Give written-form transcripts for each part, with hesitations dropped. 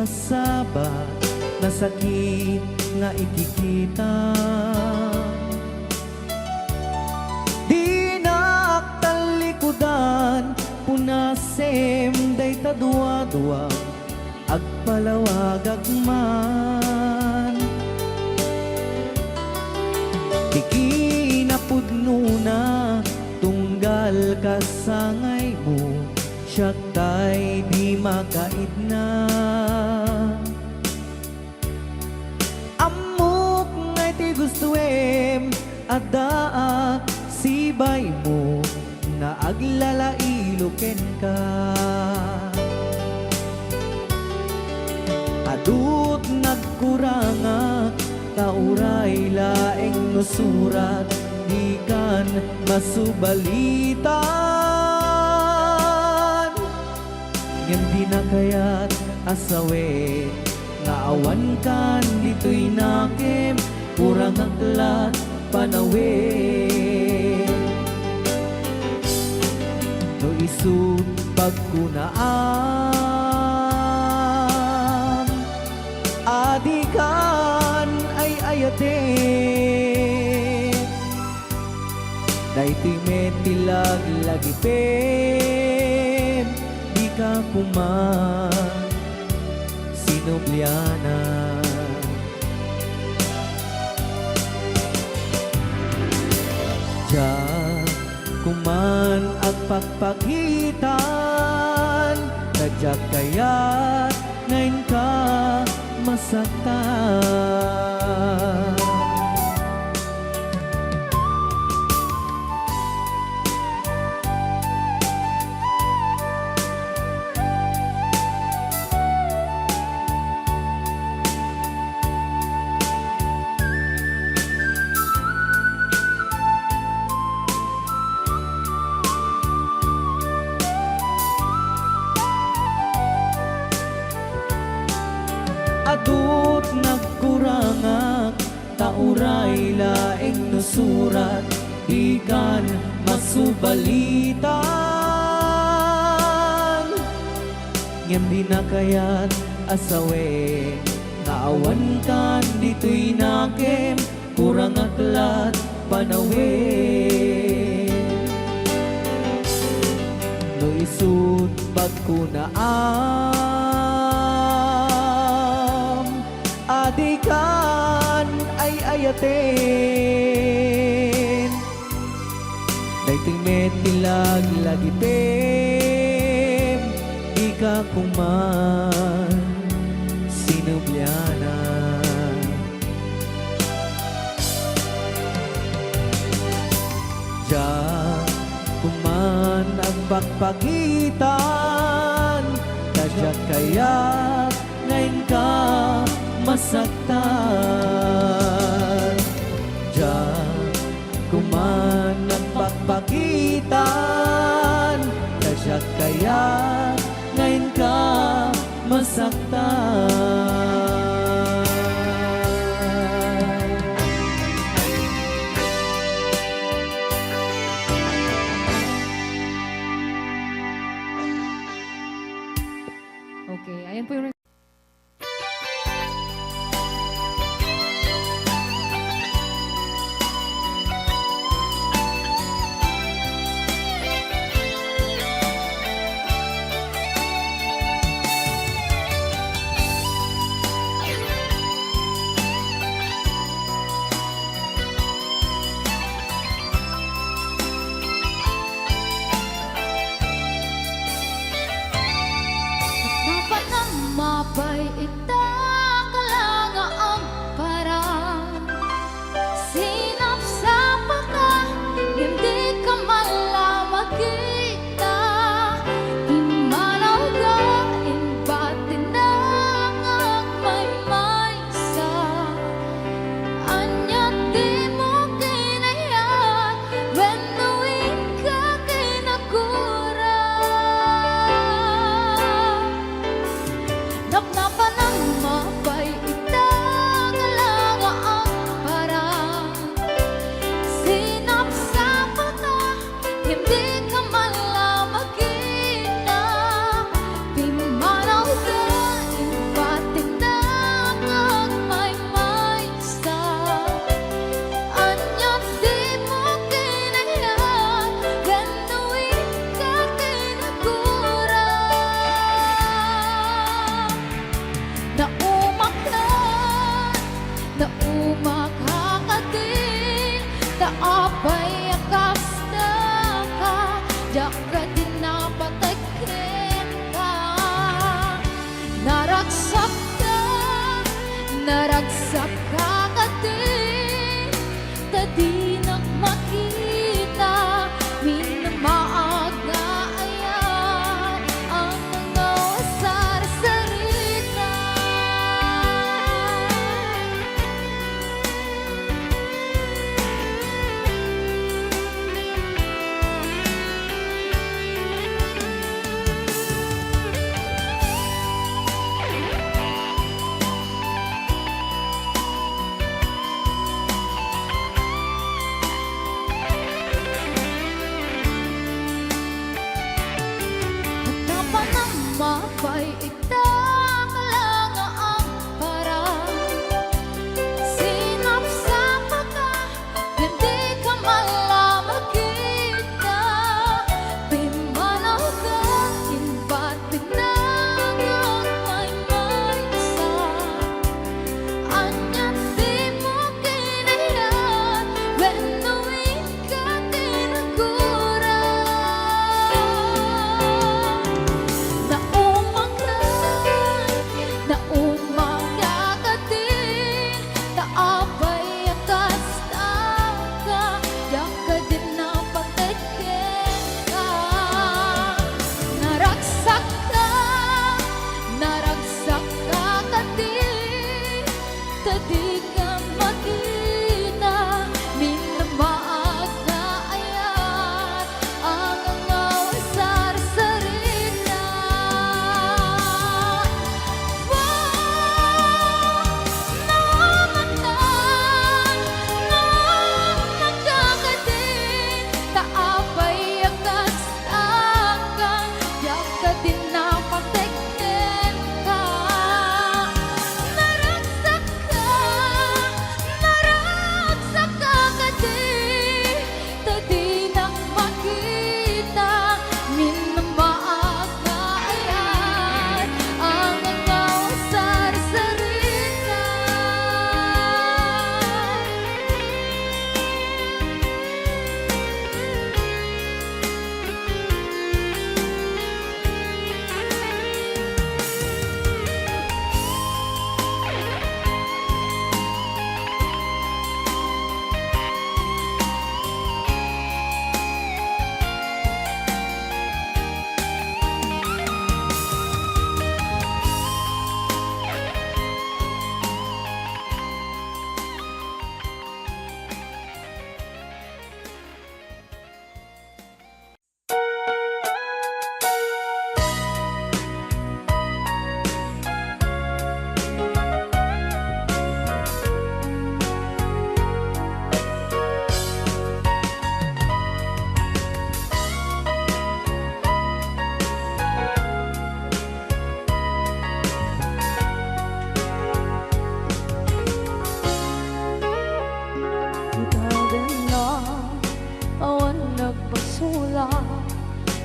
masabat na sakit nga ikikita. Dinak talikudan punasem day tadua-duwag agpalawag agman. Di kinapudno na tunggal kasangay mo, siya tay di makait na. Amok ngay ti gustuem adaa sibay mo nga aglalailuken ka. Adut nagkuranga tauray laeng no surat di kan masubalitan. Ngem di na kayat asawe nga awan kan dito'y nakem kurang aklat panawe. No isut pagkunaan adikan ay ayate. Daytoy metilag lagi pen di ka kuman sinubliana. Ja kuman at pagpakitan nadyak kayat ngayon ka masaktan. Adut nagkurangak tauray laeng no surat ikan masubalitan. Ngem di na kayat asawe nga awan kan dito'y nakem kurang aklat panawe. No isut pagkunaan adikan ay ayaten. Daytoy metilag lagi tem di ka kuman sinubliana. Ja kuman ang pagpagitan kadyak kayat ngayon ka masaktan. Diyan kuman ang pagpakitan kasya't kaya ngayon ka masaktan. Okay, ayan po yung Dapat naman Jaka din napatakin ka. Naragsak ka kadin. Tadi nakmakita minamaag na ayan ang mga wasar-sarita. Mapay itang lang ang parang sinapsapa ka, hindi ka malaman kita. Pimanaw ka, ba't pinagod ay may isa. Anyat di mo kinayat, benuin ka tinagura. Tadi ka makita, minamaag na ayan ang mga wasar-sarita. Namatay, nagkakadin, taapay akas akan, yaka din napatekten ka.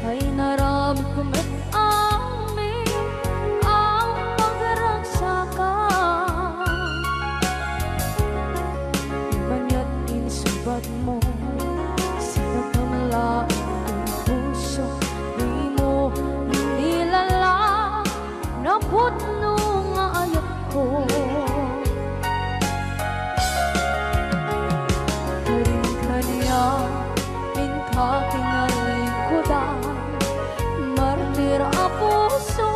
Ay naramit ko met amin ang pagragsakan. Ibanya't insubat mo, sinagkamala ang puso. Di mo nilala na putno nga ayat ko. Karin-kanya kakinalikudan, martir a puso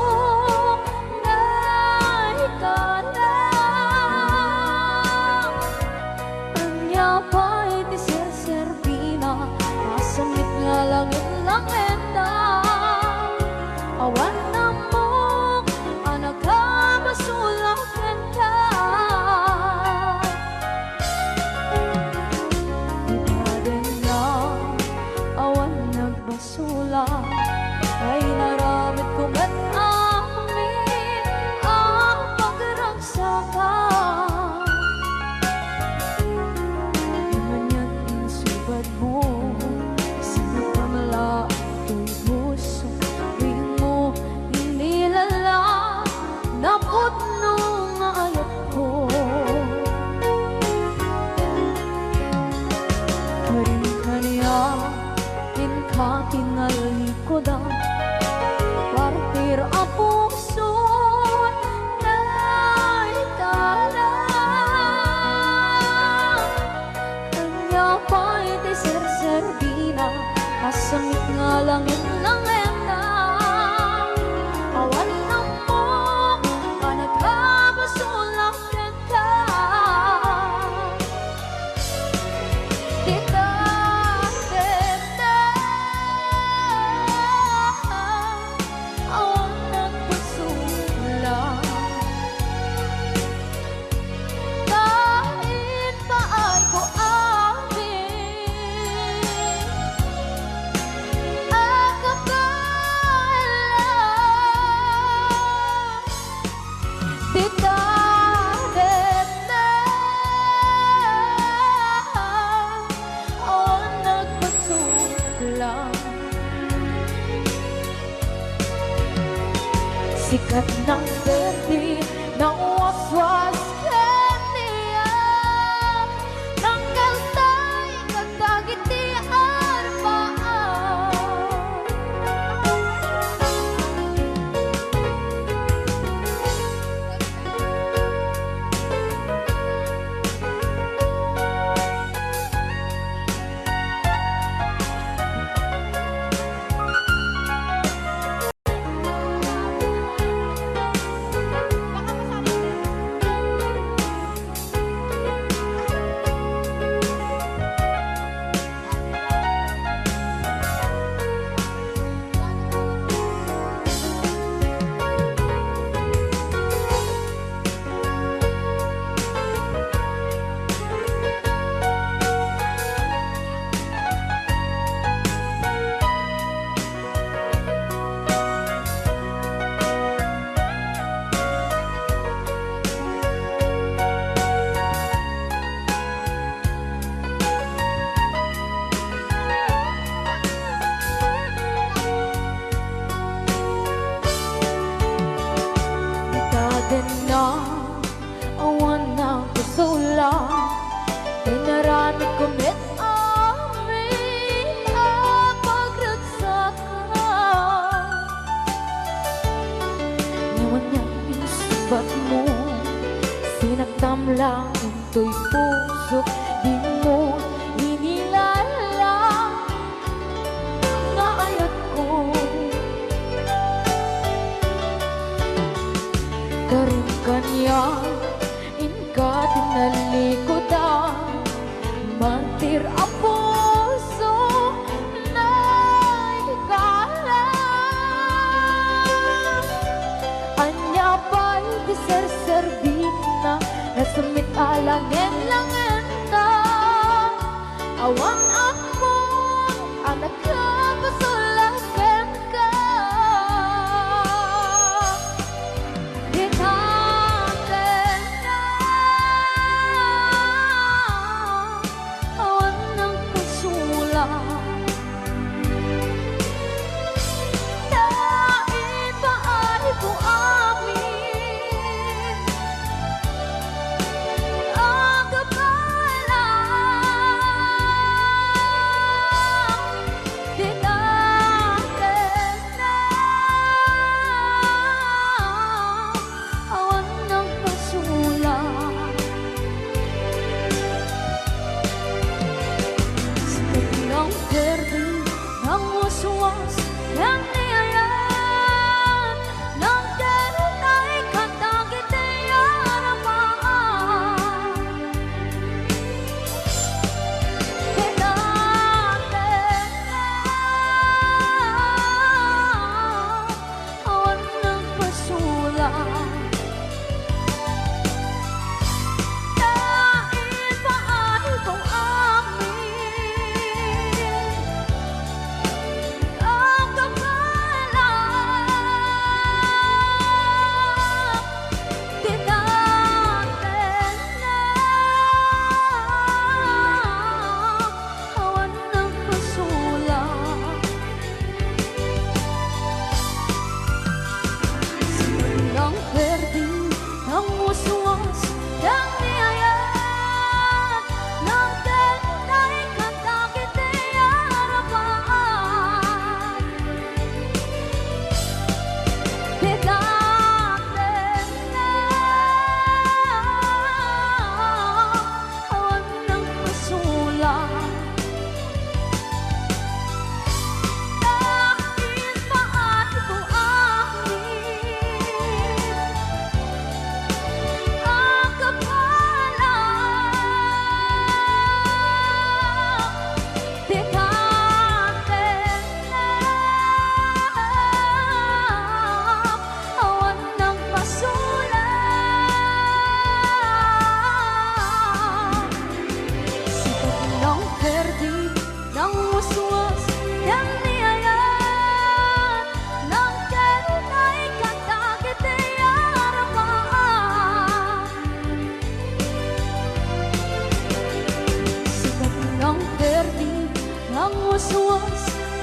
na ikalang. Anya pa'y di serbina, masamit nga langit langenda. Awan na mo, anak ka masulakan ka. Sula ay naramit ko at amin ang pagragsakan. Di man yan insubad mo, sinagkamala ito da partir ang puso na itala kanya pa'y di ser-serbina kasamit nga langit ng ena awan na mo ka nagkabasulang ka Tita Tete awan nagpasulang kahit paay ko amin akabalan Tita Tete awan nagpasulang sikat ng berde ng waswas kaniya ng kaltay katagitian paan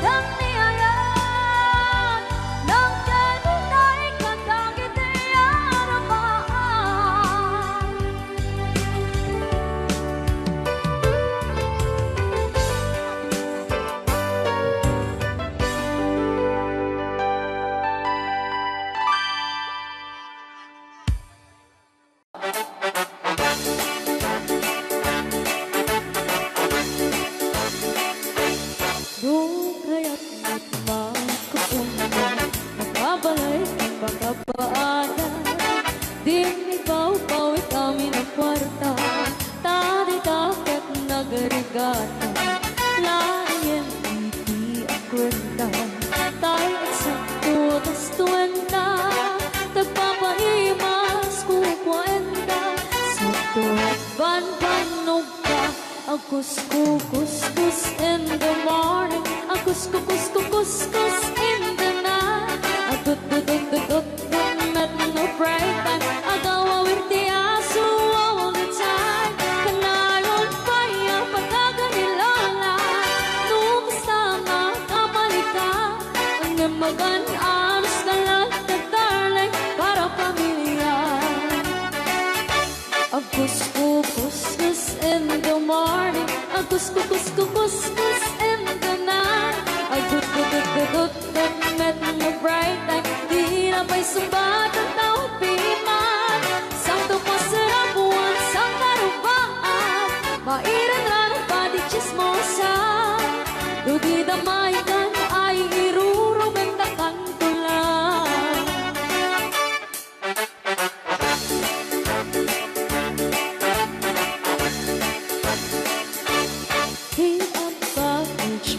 kaniayan Nang kanunay katagit arapaan Doon kaya't magkapunta Makabalay ang pagkapaanan Dinibaw-bawi kami ng kwarta Tadi-dakat nagarigata Layan iti ang kwenta Tayo eksakto tas tuwenta Tagpapaimas kukwenta Sakto at ban-banog ka Akus-kukus-kus in the morning Akus-kukus-kukus-kus in the night Agut-dut-dut-dut-dut met no bright time Agaw-awirti aso all the time Kanayon pa'y pagkaganilala Nung kasama kamalika Ang namagan anos ka lang na darling Para pamilya Agus-kukus-kus in the morning Agus-kukus-kukus-kus in the night Agut-gut-gut-gut-gut met no bright time Di na pa'y sumbat ang tao piman Sakto pa sarap buwan sa karubaan Mairan lang pati chismosa Dugi damay kan ay irurumentakan ko lang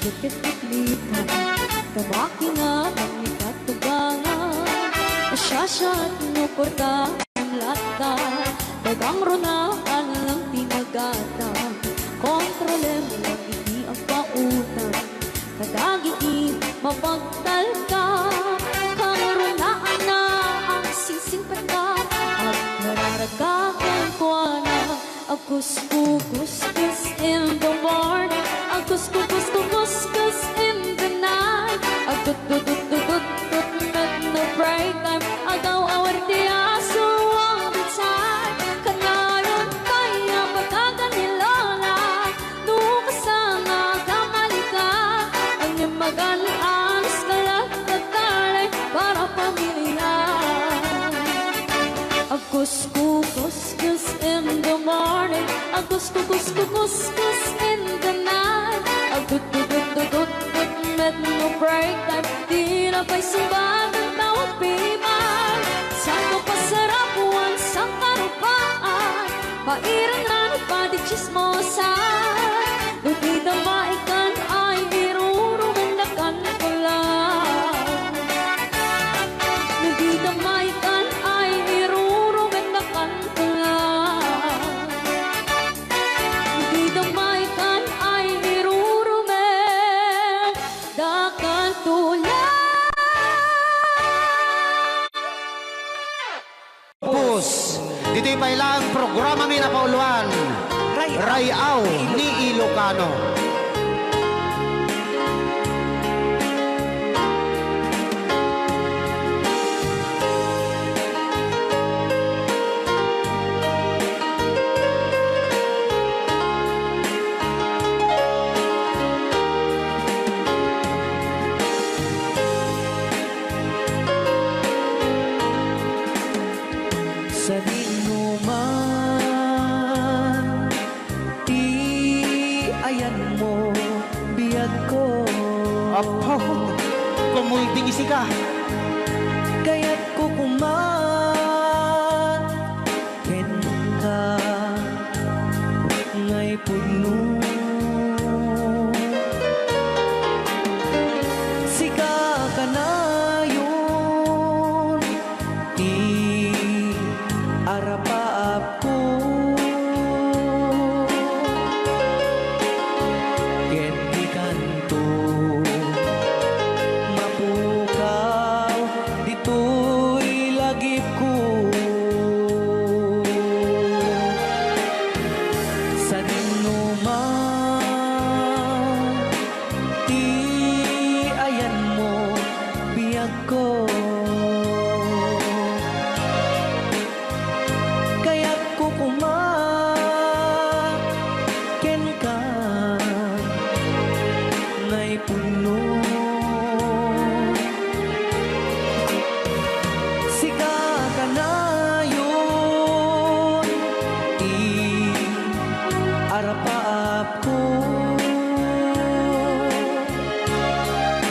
Bakit itlita Tabaki nga ang ikatubangan Asyasya at nuporta ang lata Dagang ronaan lang tinagata Kontroler lang iti ang pautan Kadagiti mapagtal ka Karonaan na ang sising pata At nararagakan ko na Akus-kukus-kus in the morning Akus-kukus-kukus-kus in the night Agut-dut-dut-dut-dut met no bright time Agaw-awirti aso all the time Kanayon kaya pagkaganilala Nung kasama kamalika Ang nimagan anos kalat na talay Para pamilya Agus-kukus-kus in the morning Agus-kukus-kukus-kus in the night Agut-dut-dut-dut-dut met no break time Di na pa'y sumbat ang tawag piman Sakto pa sarap buwan sa karupaan Pairan na nagpadi chismosa Dugi na maikan ay irurumendakan ko lang Dugi na maikan ay irurumendakan ko lang Dugi na maikan ay irurumendakan ko lang Pus, dito'y pailang programa may napauluan Rayaw ni Ilocano Sa dinuman Ti ayan mo biyag ko Apo, kumulting isi ka Kaya't ko kuman Ken ka Ngay puno Sika ka na yun Ti arapaap ko Ken di kanto Mapuka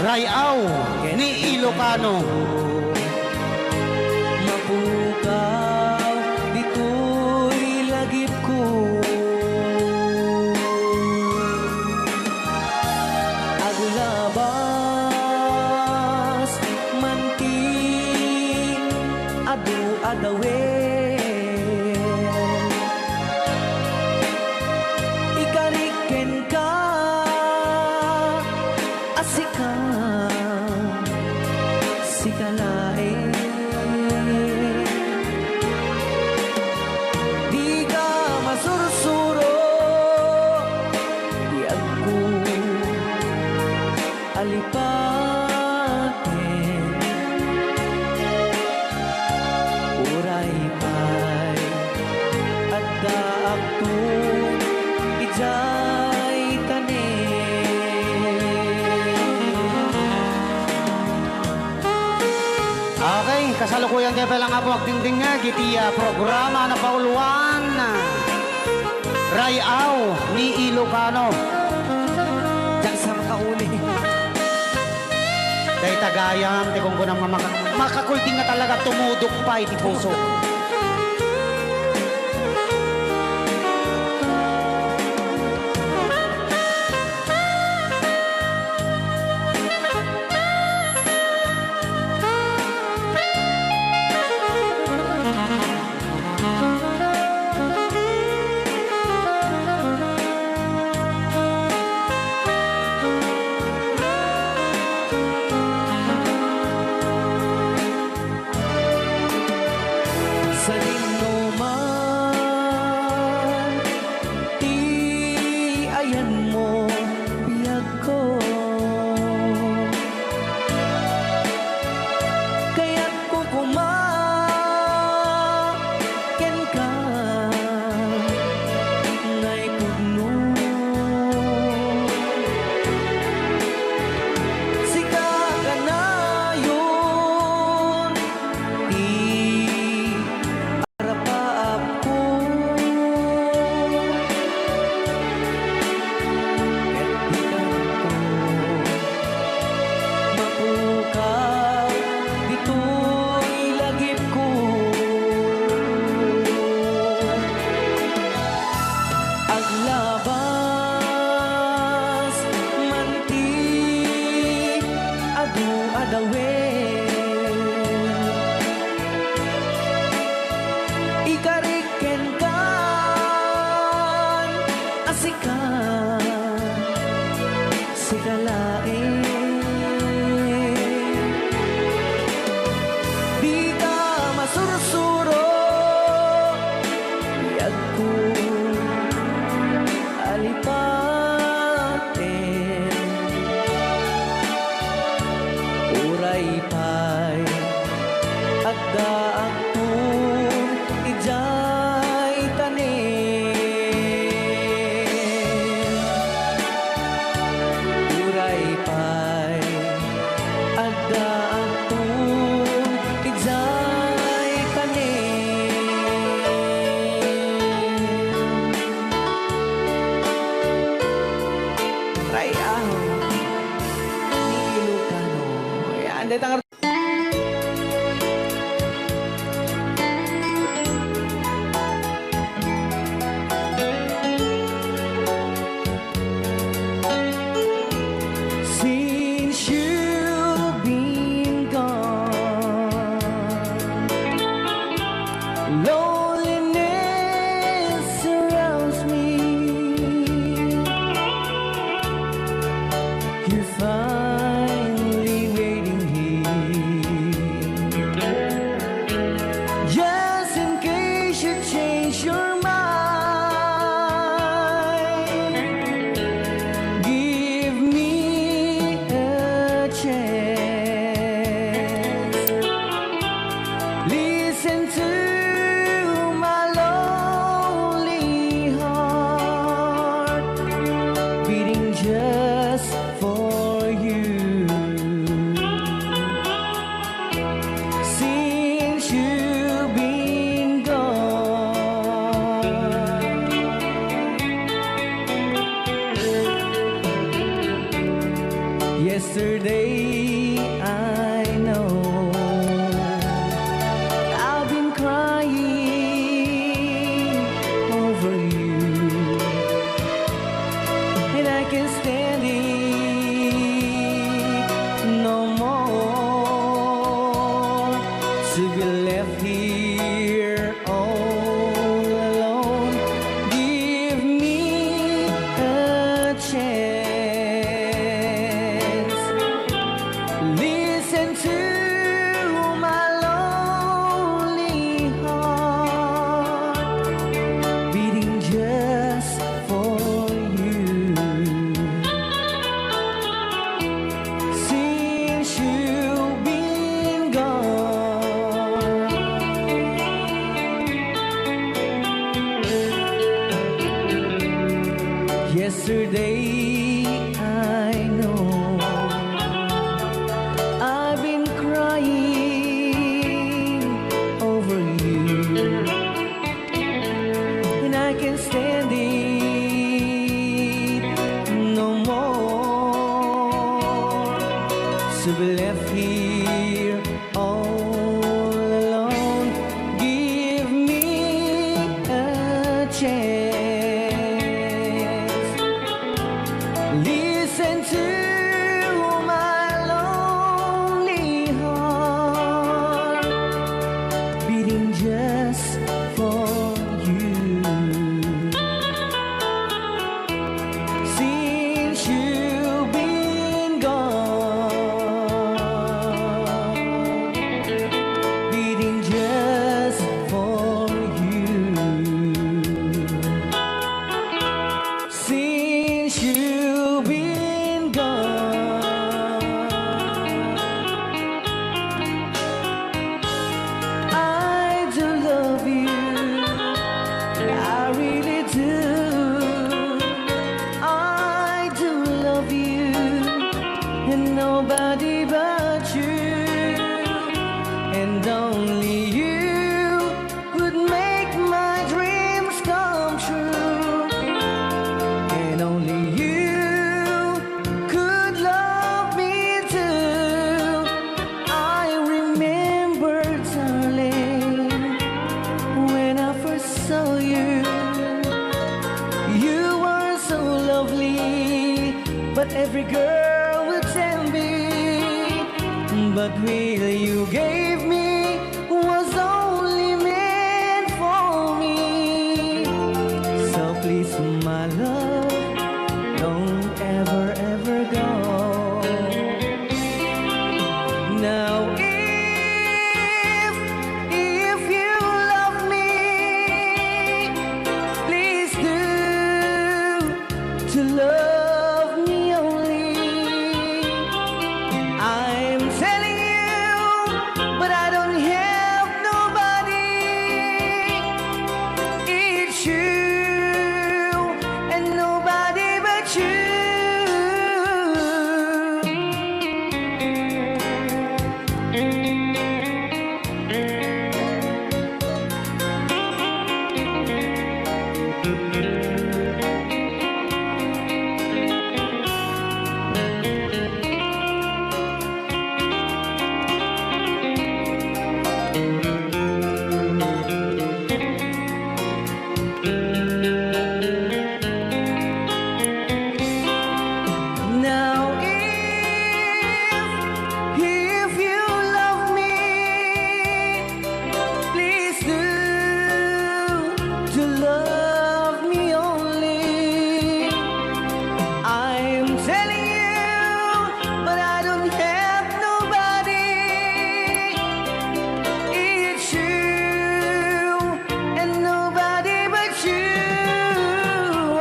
Rayaw ni Ilocano. Mapukaw, dito'y lagip ko. Aglabas, manting, adu-adawen. Ikariken ka, asika, sikalain. Di ka masursuro, di ako alipatin. Uray pa'y at daak to, ijay tanin. Okay, kasalukuyan kayo pa lang nga po agdingding nga gitiya programa na pauluan. Rayaw ni Ilocano. Diyan sa makauli. Kay tagayam, di kung kunang makakulting na talaga tumudok pa iti puso. Sa dinuman, di ayan mo biyag ko. Kaya't kukumaken ka, nga'y pugno. Sika ka na yun, di harapan ko. Kaya't di ka to mapukaw, dito'y lagip ko. Aglabas, manti, adu-adawen. Ikariken kan, asikan, sikalain. Di ka masursuro, biyag ko alipatin. Uray pa'y at daak to, ijay tanin. Uray pa'y at daak to, ijay tanin. Rayaw ni Ilocano. Yan, dito ang since you've been gone, loneliness surrounds me. You're finally waiting here Yesterday I know I've been crying over you, and I can't stand it no more to be left here all alone. Give me a chance. Listen to my lonely heart beating just for you. Since you've been gone, yesterday I know I've been crying over you, and I can't stand it no more to be left here all alone. Give me a chance. Listen to my lonely heart beating just for you. Since you've been gone, beating just for you. Since you've been gone, I do love you, I really do. I do love you, and nobody but you, and only you could make my dreams come true, and only you could love me too. I remember, darling, when I first saw you, you were so lovely, but every girl would tell me, but really you gave me was only meant for me. So please, my love, don't ever, ever go. Now, if you love me, please do to love me only. I'm telling you, but I don't have nobody. It's you and nobody but you. Now, if you love me, please do to love me only. I'm telling you, but I don't have nobody. It's you and nobody but you.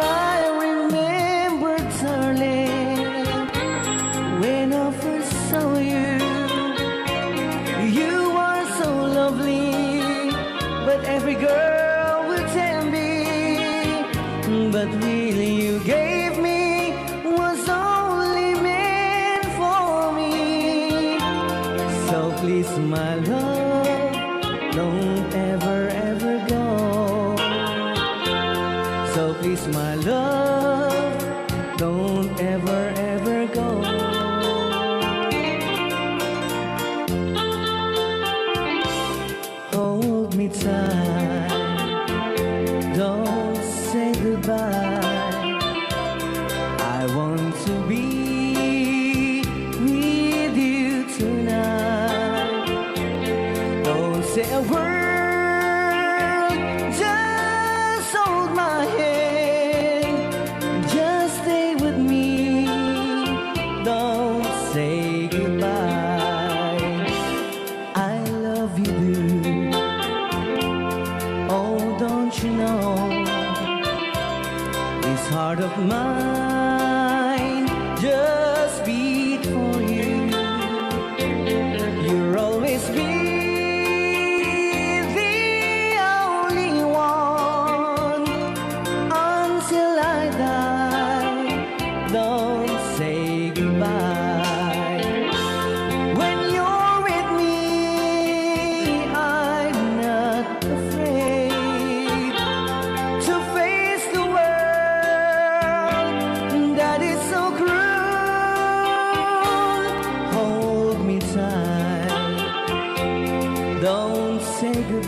I remember, darling, when I first saw you, you were so lovely, but every girl would tell me, but really you gave me was only meant for me. So please, my love, don't ever, ever go. So please, my love, don't ever, ever go.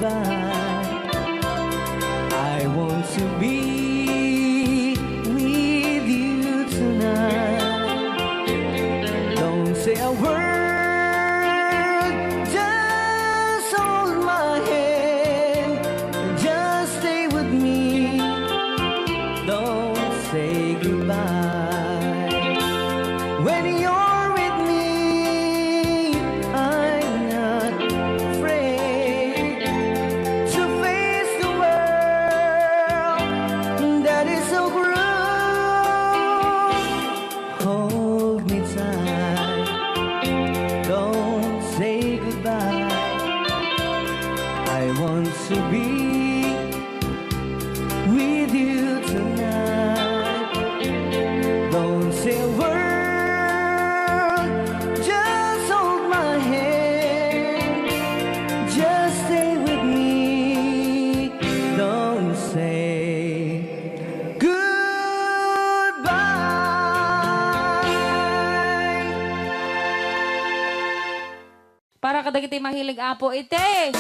goodbye. I want to be with you tonight. Don't say a word, just hold my hand, just stay with me. Don't say goodbye. When you're with me, I'm not afraid to face the world that is so cruel. Hold me tight, don't say goodbye. I want to be with you tonight. Don't say a word, just hold my hand, just stay with me. Don't say goodbye. Para kadagiti mahilig apo ite.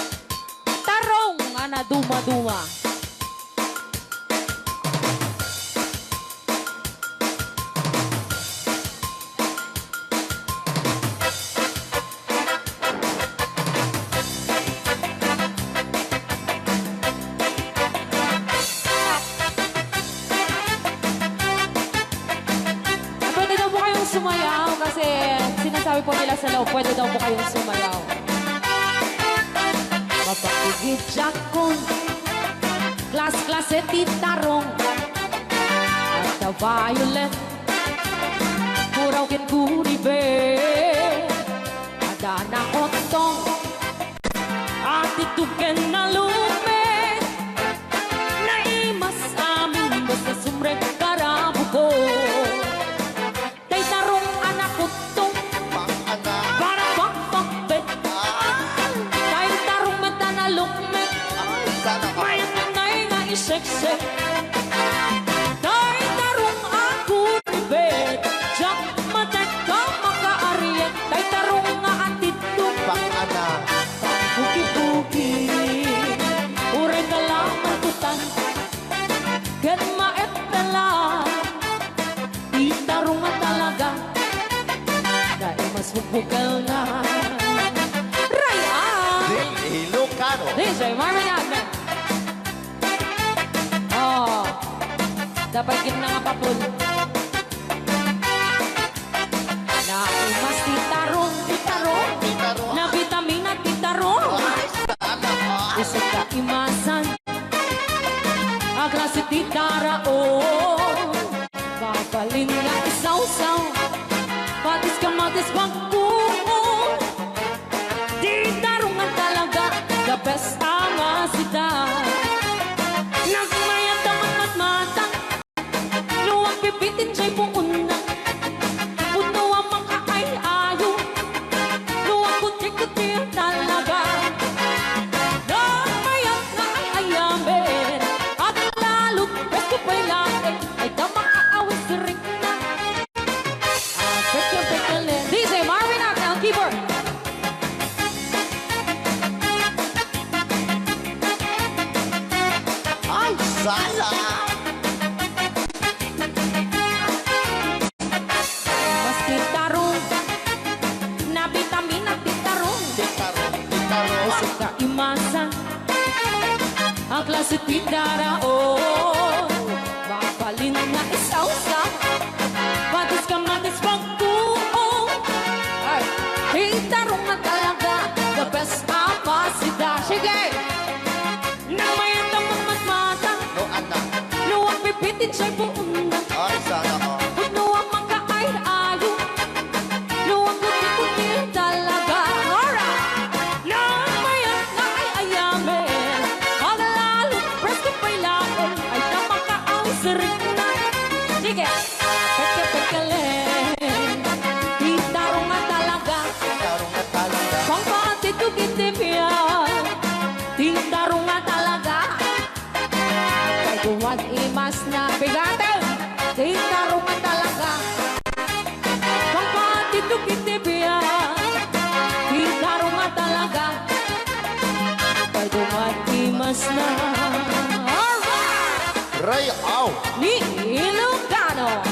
Tarong ana duma-duma. Pwede daw po kayong sumayaw kasi sinasabi po nila sa loob, pwede daw po kayong sumayaw. Mapakigit jakon, klas-klase titarong, at the violet, puraw kin kuribe, ada na otong, at ituken na lume, naimas amin basta sumrek karabo ko. Tay tarong anak utong, para bakbakbet, tay tarong meta na lukmet, mayat na nga iseksek. Tay tarong ako ribet, jak matek ka makaariet, tay tarong nga atitong, buki-buki, ure ka lang matutan, ken maet pela, itarong nga talaga, dahil mas bubukal na. Ryan! Ilocano. DJ Marvin Agman. Oh, dapat kin na nga papul. Na imas titarong, na vitamina titarong. Isa ka imasan, agrasi titara oh. Babalin nga isaw-saw, patis kamatis bagbuo. Titarong nga talaga, the best ang asita. Nagmayat ang matmatang, luwag pipitin siya'y puuna. Puno ang mga ay-ayo, luwag kuti-kuti talaga. Nagmayat nga ay-ayamin, at lalo't gusto pa'y laking, ay damang aawis rin na. Pekal-pekal DJ Marvin Agman, keyboard. Ay, sala. Mas titarong, na vitamina titarong. Kasi kaimasan, ang klase titara oh. Babalin na isaw-sa, patis kamatis pagbuo. Ay, titarong na talaga, the best apasida. Sige! Nang mayat ang matmata, No, anak. luwag pipitin siya'y puuna. Ay, sana ko. Puno ang mga ay-ayo, luwag kuti-kuti talaga. Alright! Nang mayat na ay-ayamin, ang lalo presko pa'y lakin, ay tamang kaawis rin na. Sige! Peke-pekelin, itarong nga talaga, Tarong na talaga. pang patitugin-tibyan, tintarong nga talaga. Kay tuwag imas na bigatan, oras na. Alright! Ray Au. Ni Ilocano.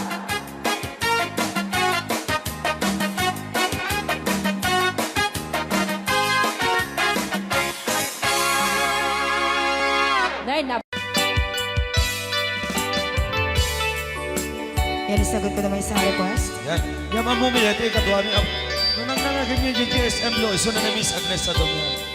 Dahil na Yan, isagot ko naman isang request. Yan. Yan ang mumili. Ito yung kadwa niya. Nung nangnangagin niya yung GSM lo, iso na na Miss Agnes sa doon yan.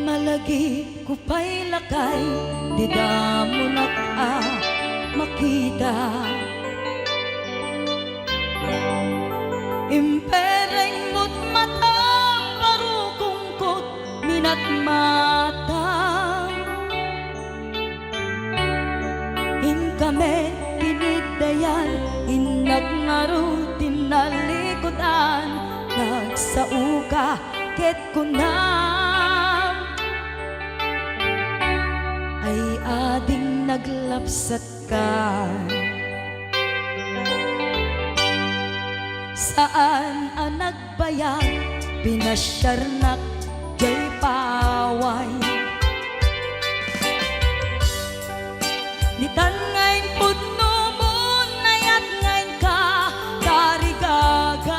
malagi ko pa'y lakay, di mo na makita. Impereng mo't mata, parukungkot, minat mata. In kami, pinidayan, inag ngaro, tinalikodan, nagsauka, ket ko na. Ay ading naglapsat ka. Saan ang nagbayag, pinasyarnak, jay paway. Nitan ngayon pudno mo, nayat ngayon ka, tarigagay.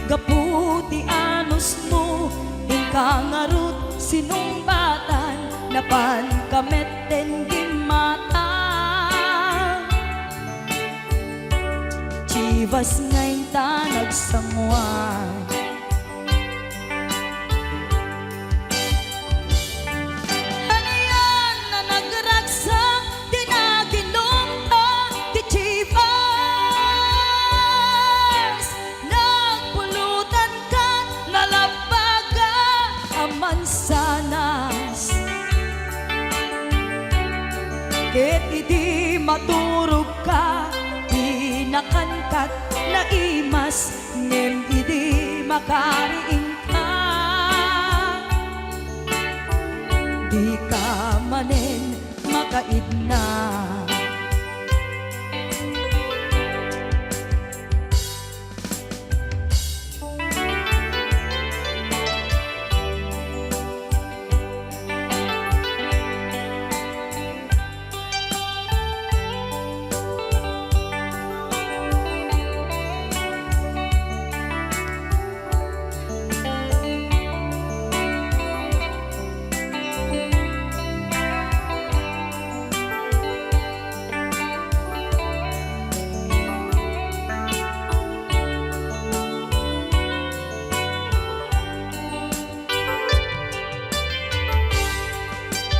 Gaputi anos mo, kangarut sinumbatan, napan kameten gimata. Chivas ngayon ta nagsangwan. Ano yan na nagragsak, tinaginom ta, ti Chivas. Nagpulutan ka, nalabaga, mansanas. Ket idi maturog ka, pinakankat na imas, ngem idi makariing ka. Di ka manen makaidna.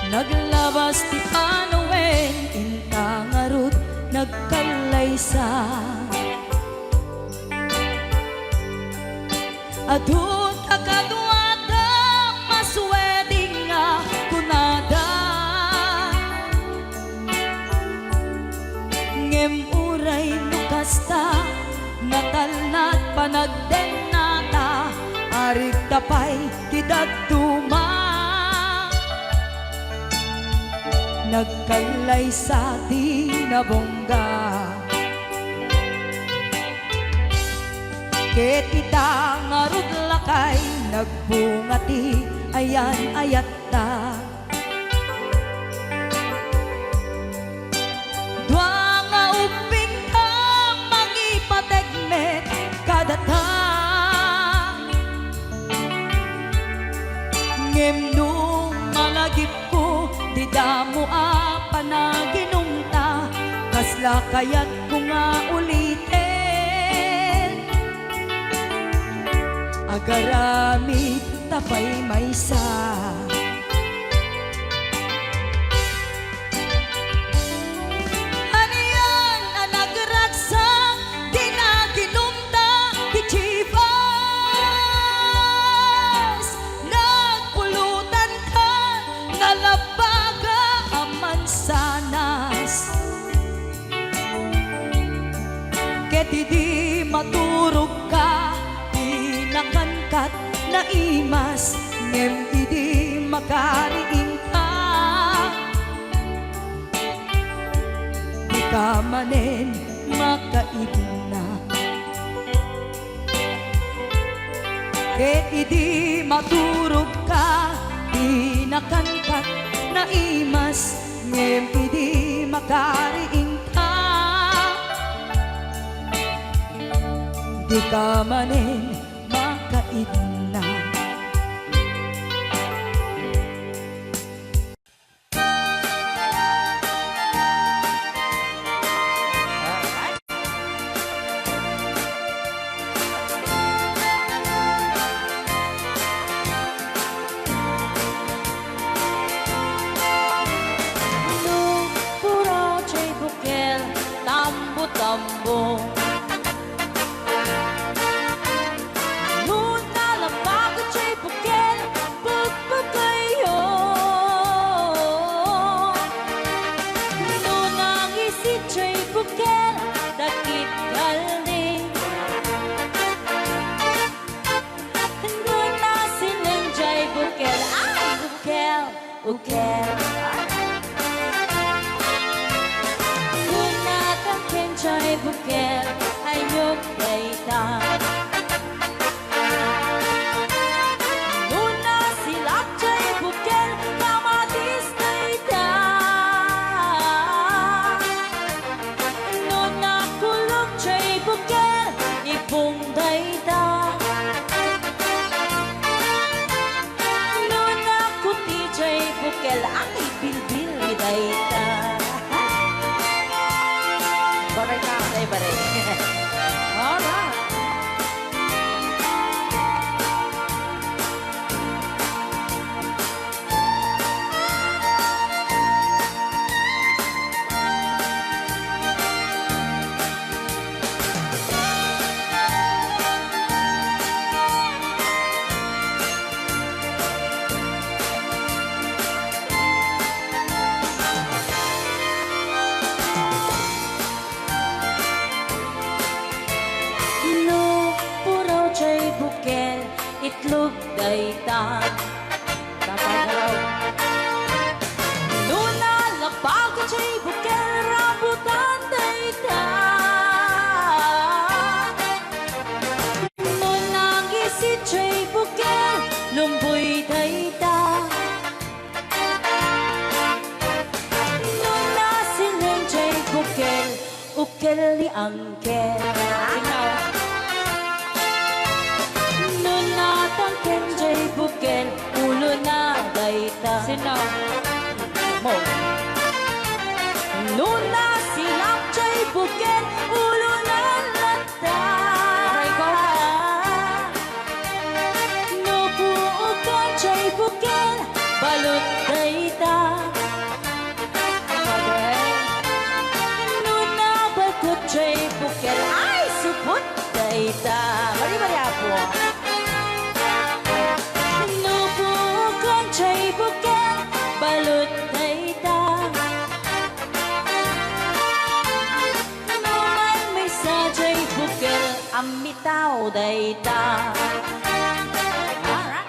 Naglabas ti Panawen, intangarut, nagkalaysa. Adun akadwada, masweding nga kunada. Ngem uray nukasta, natalnat panagdenata, arig tapay tidagtuma. Nagkalay sa tinabongga. Ket ita ngarud lakay, nagbungati ayan ayatta. Dua nga uping ka, mangipategmet kadata. Ngem nung malagip ko, di damo panaginumta, kasla kaya't ko nga ulitin. Agaramit tapay maysa. Ano yan ang nagragsak, di naginumta, di Chivas. Nagpulutan ka, nalabaga ang mansanas. Ket idi maturog ka, pinakangkat na imas, ngem idi makariing ka. Di ka manen makaibna, ket idi maturog ka, di nakankat na imas, ngem idi makariing ka. Di ka manen makaibna. Puro chay bukel, tambo-tambo. Nuna labago chay bukel, pagpagayo. Nuna ngisi chay bukel, dakit galing. Nuna silang chay bukel, ay bukel, bukel. Chay bukel ay nyok dayta. Nuna silak chay bukel kamatis dayta. Nuna kulog chay bukel ipong dayta. Nuna kuti chay bukel ang ibilbil dayta. Baray ka, baray. Alright. Bukel, itlog dayta. Tatagalaw. Nuna labago chay bukel, rambutan dayta. Nuna ngisi chay bukel, lumboy dayta. Nuna siling chay bukel, ukel ni angkel. Kenjay bukel, ulo na dayta. Sinaw mo. Nuna silak chay bukel, ulo na lata. Nupuukan chay bukel, balot dayta. Nuna bakot chay bukel, ay supot dayta. Mari-mari apo. Chay bukel, balot dayta. Naman may sa chay bukel, amitaw dayta. Alright.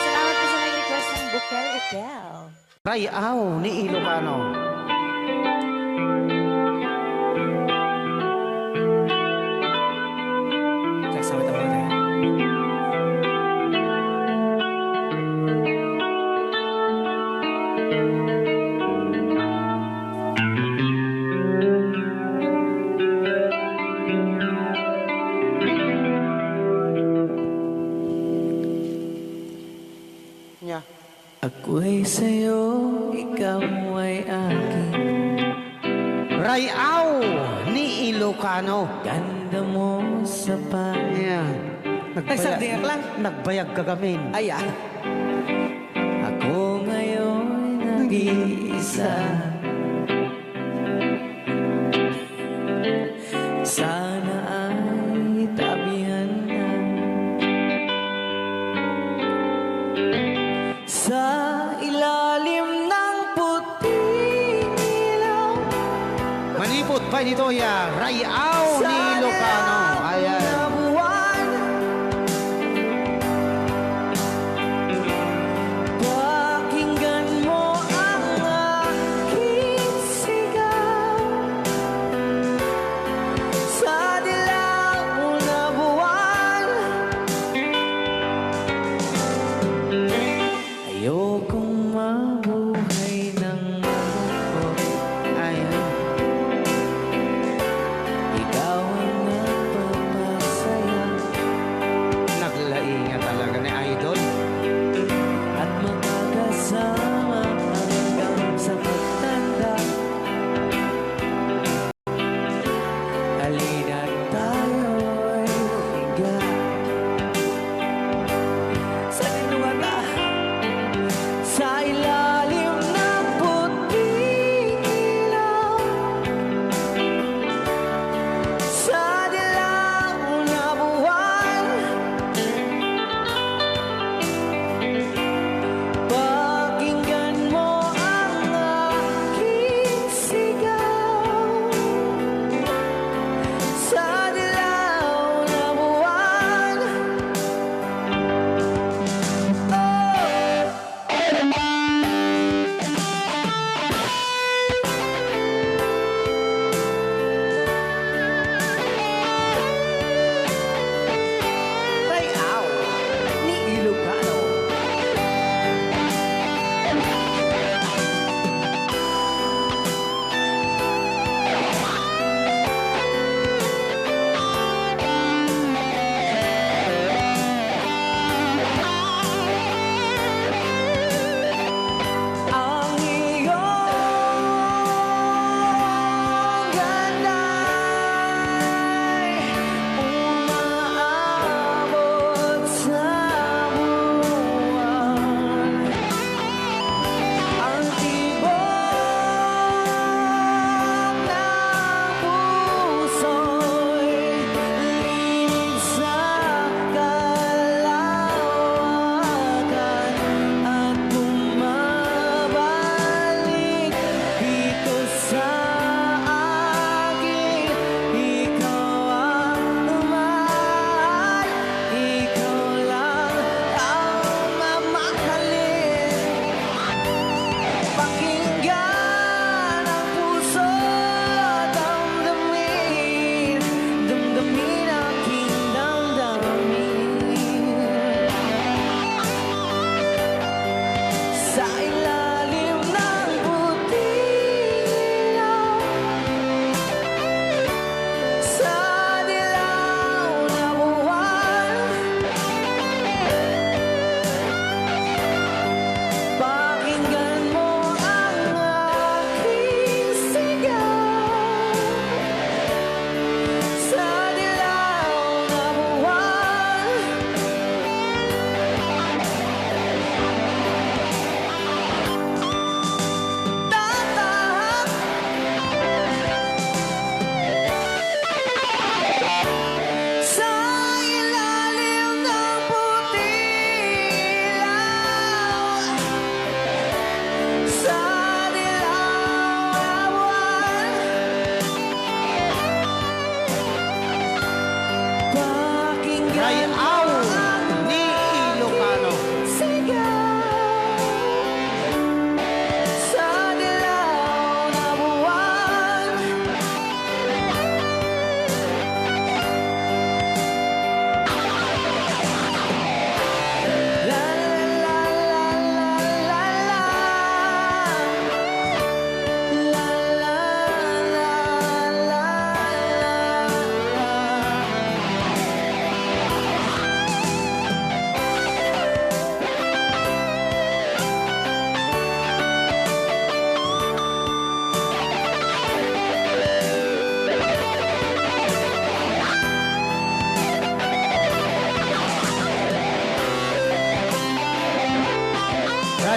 Salamat po sa nag-request ng bukel-ukel. Rayaw ni Ilocano. Saksawit ako tayo. Ako'y sa'yo, ikaw ay akin. Rayaw ni Ilocano. Ganda mo sa Ayan. Ay, sardiyak lang. Nagbayag kagamin. Ayan. Ako ngayon nag-iisa. Sana ay tabihan na sa ilalim ng puting ilaw. Manipot pa nito ya. Rayaw ni Ilocano. Ayan.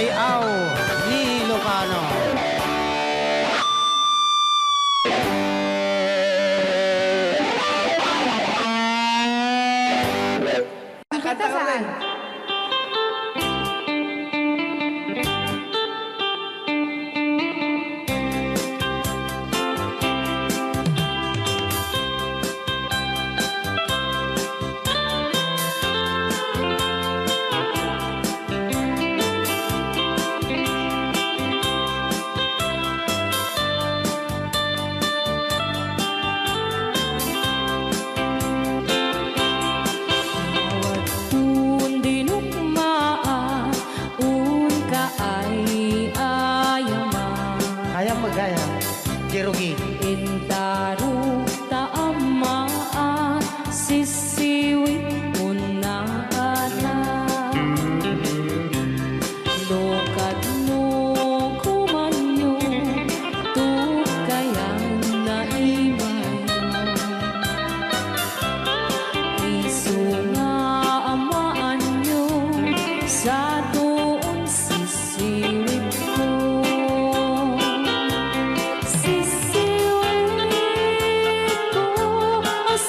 Rayaw ni Ilocano. Kita saan? Un dinukmaan, un kaay-ayaman. Kaya magaya. Jerugi. Intaruk taamaan, sisiwit mo na anak. Lokad mo kumanyo, tukayan na imay. Isu nga amaan nyo, sa doon sisiwit ko. Sisiwit ko,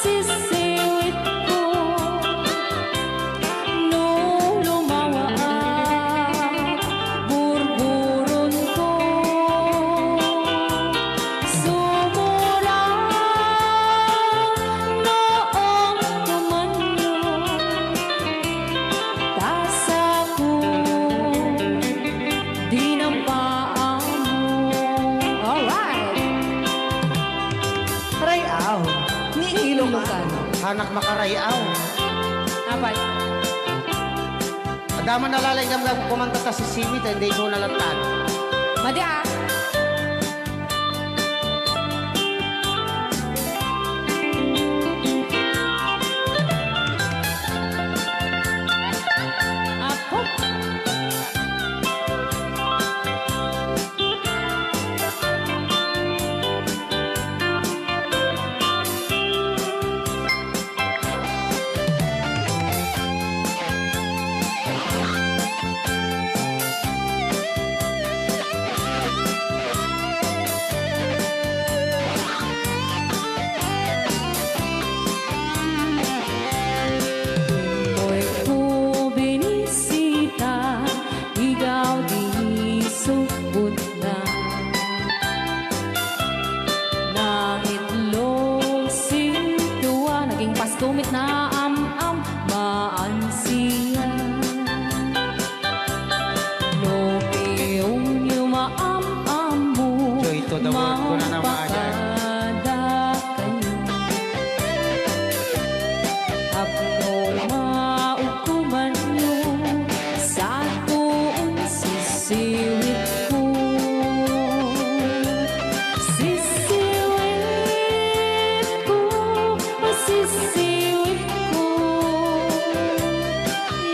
sisiwit ko. No lumawa burburon ko. Sumura noong tumanyo, tasa ko dinampaan mo. Alright! Rayaw ni Ilocano. Anak makarayaw. Apat. Adama nalalay kang kumanta ta si Simit, hindi so nalatan. Madi ah. Apo. Mo'y po binisita, ikaw di subod na. Nang itlog sintuwa, naging pastumit na am-am, maansiya. Lopiyong yumaam-am mo, Joy to the world ko na naman, Aday. mapakada kayo. Abno maukuman nyo, sa tuon sisiwit ko. Sisiwit ko, sisiwit ko.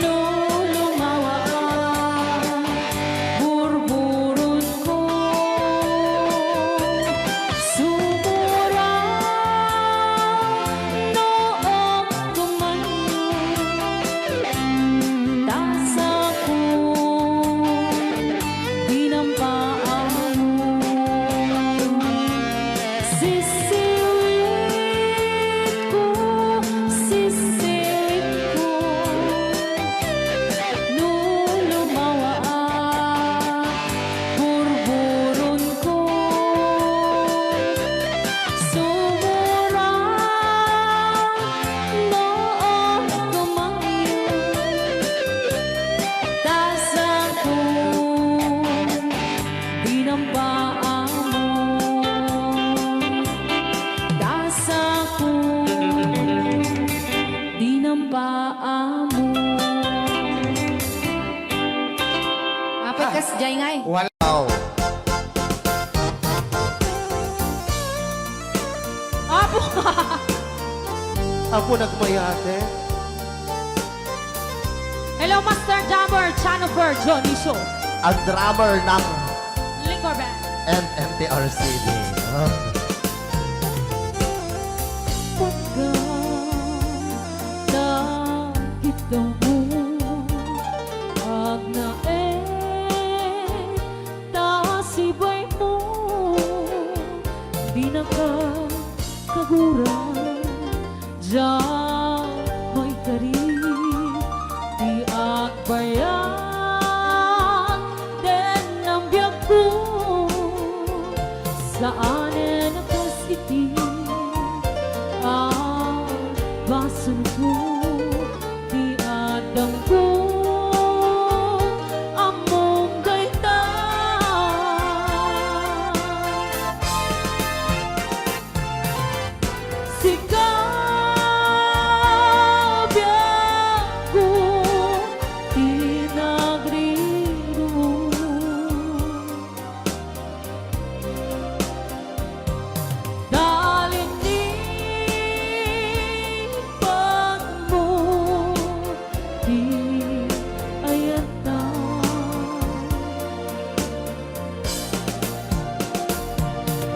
No lumawa burburon ko. Sumura noong tumanyo, tasa ko dinampaan mo. Sisiwit ko, sisiwit ko. No lumawa burburon ko. Sumura noong tumanyo, tasa ko dinampaan mo. Tasa ko dinampaan mo. Apat kas jay ngay. Wow. Apo. Apo nagmayate. Hello, Master Jammer, Chanover, Johnny Show. Ang drummer ng Liquor Band. MMTRCD. Pagka kita mo, pag nae Diyan mo'y kari di agbayan den ang biyak ko saan nakasiti ang basun ko di adang ko among gaita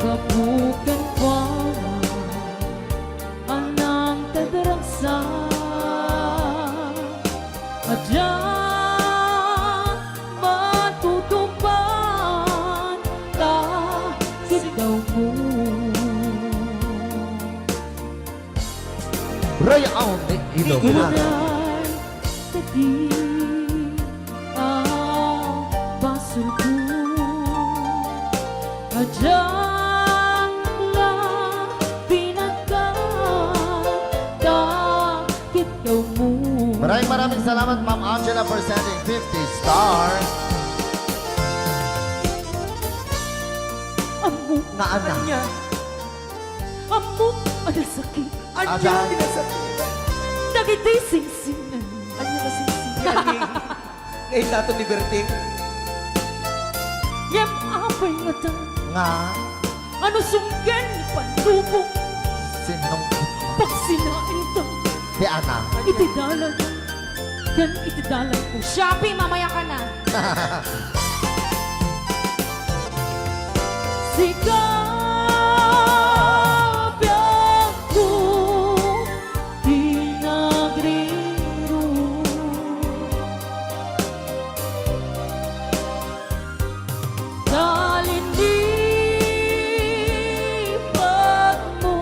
Kapukan kuala anang tadarangsa Adyan matutupan kahit daw mo Ray ang inuman. Inunan tadi ang baso ko Adyan Maraming salamat Ma'am Angela for sending 50 stars. Amo Na anak. Amo ada sakit Agan. Dagiti singsingan Ano na singsingan ngayon nato liberty. Yam apay mata Nga. Ano sunggan pandubong Sinong Pagsinain ta Di anak. Itidalan Kan itidalan ko Shopee mamaya ka na Sikap ako pinagriro Talinipan mo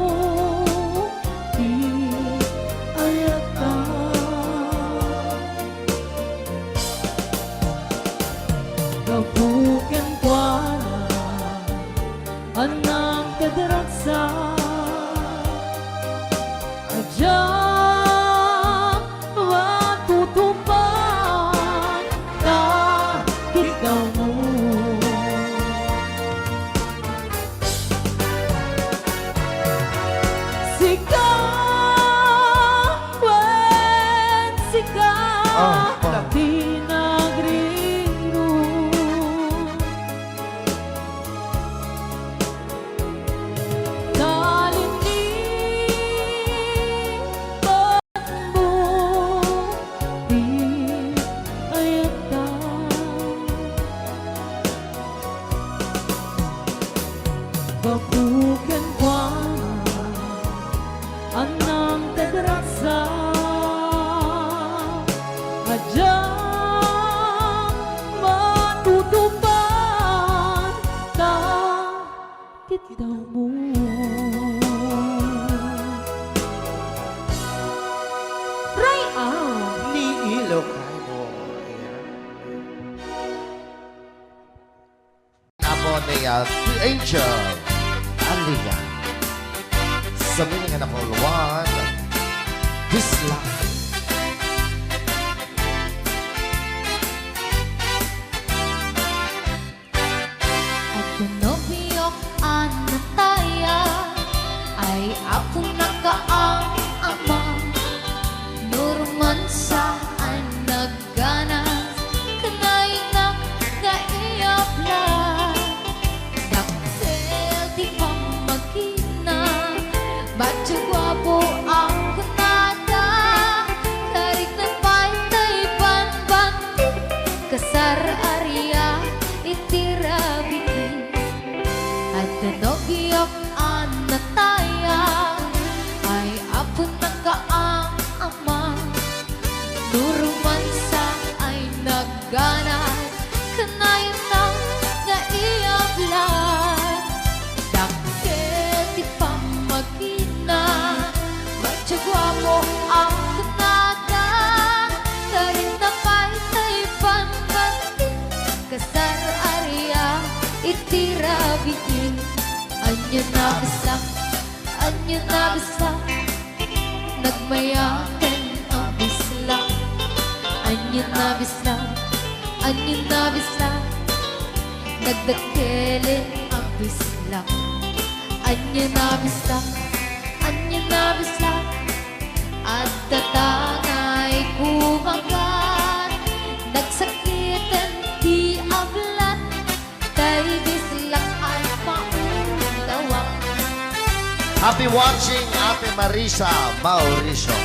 di ayata Kapukan kuala anang kadaraksa Adyan matutupan kahit daw mo Sika pinagriro Talinipan mo di ayata Bakukan kuala anang tadarasa Adyan matutupan kahit daw mo Ray Ni Ilocano. Ako ni si Angel Alia. Sa meaning na number 1, this life. Nobyo anataya ay ako nakaang ama Nurman saan nagganas kanay na kaiyapla Daktel di pa magkina Badyo gwapo Anyo na bislang, anyo na bislang, nagmayakan ang bislang. Anyo na bislang, anyo na bislang, nagdakilin ang bislang. Anyo na bislang, anyo na bislang, at tatangay kumagat. Nagsakitan di ablat, kay bislang ay maulawak. Happy watching, Ate Marisa Mauricio.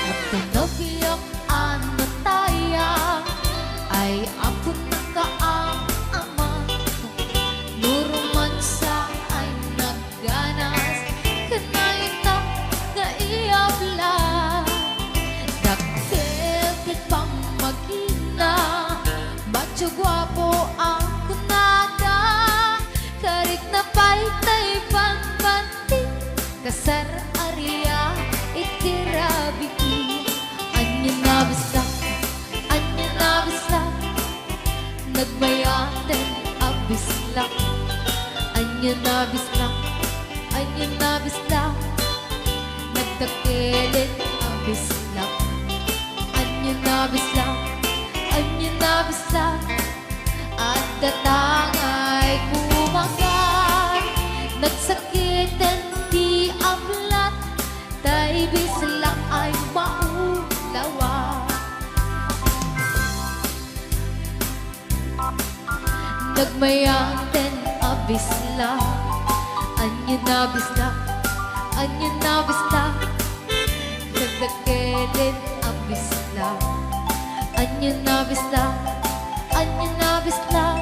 At tinobiyok ano taya, ay ako nakaama. Nuruman sa ay nagganas, kanayta nga iabla. Dakil kit pang magina, macho guwapo ang kunada. Karik na paytay pangbanti, kasar area itirabiki. Anya na bislang, anya na bislang, nagmayaten abislang. Anya na bislang, anya na bislang, nagdakilin abislang. Anya na bislang, anya na bislang, at datangay kumagat. Nagsakitan di ablat, tay bislang ay maulawa. Nagmayaten abislang, anyo na bislang, anyo na bislang, nagdakilin abislang. Anyo na bislang, anyo na bislang,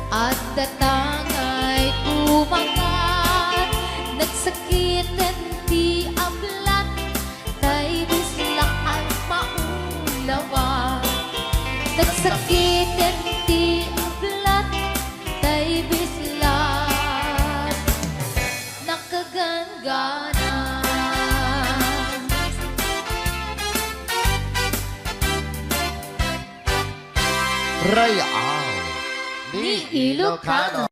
at datangay kumagat. Nagsakitan di ablat, tay bislang ay maulawa. Nagsakitan di ablat, tay bislang nakagangana. Rayal Ni Ilocano.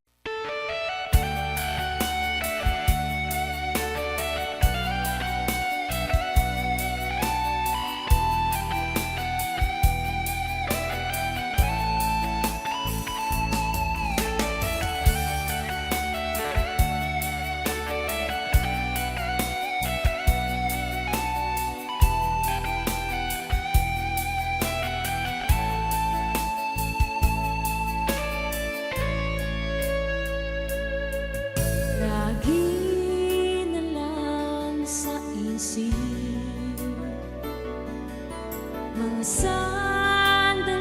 Lagi na lang sa isip mga sandaling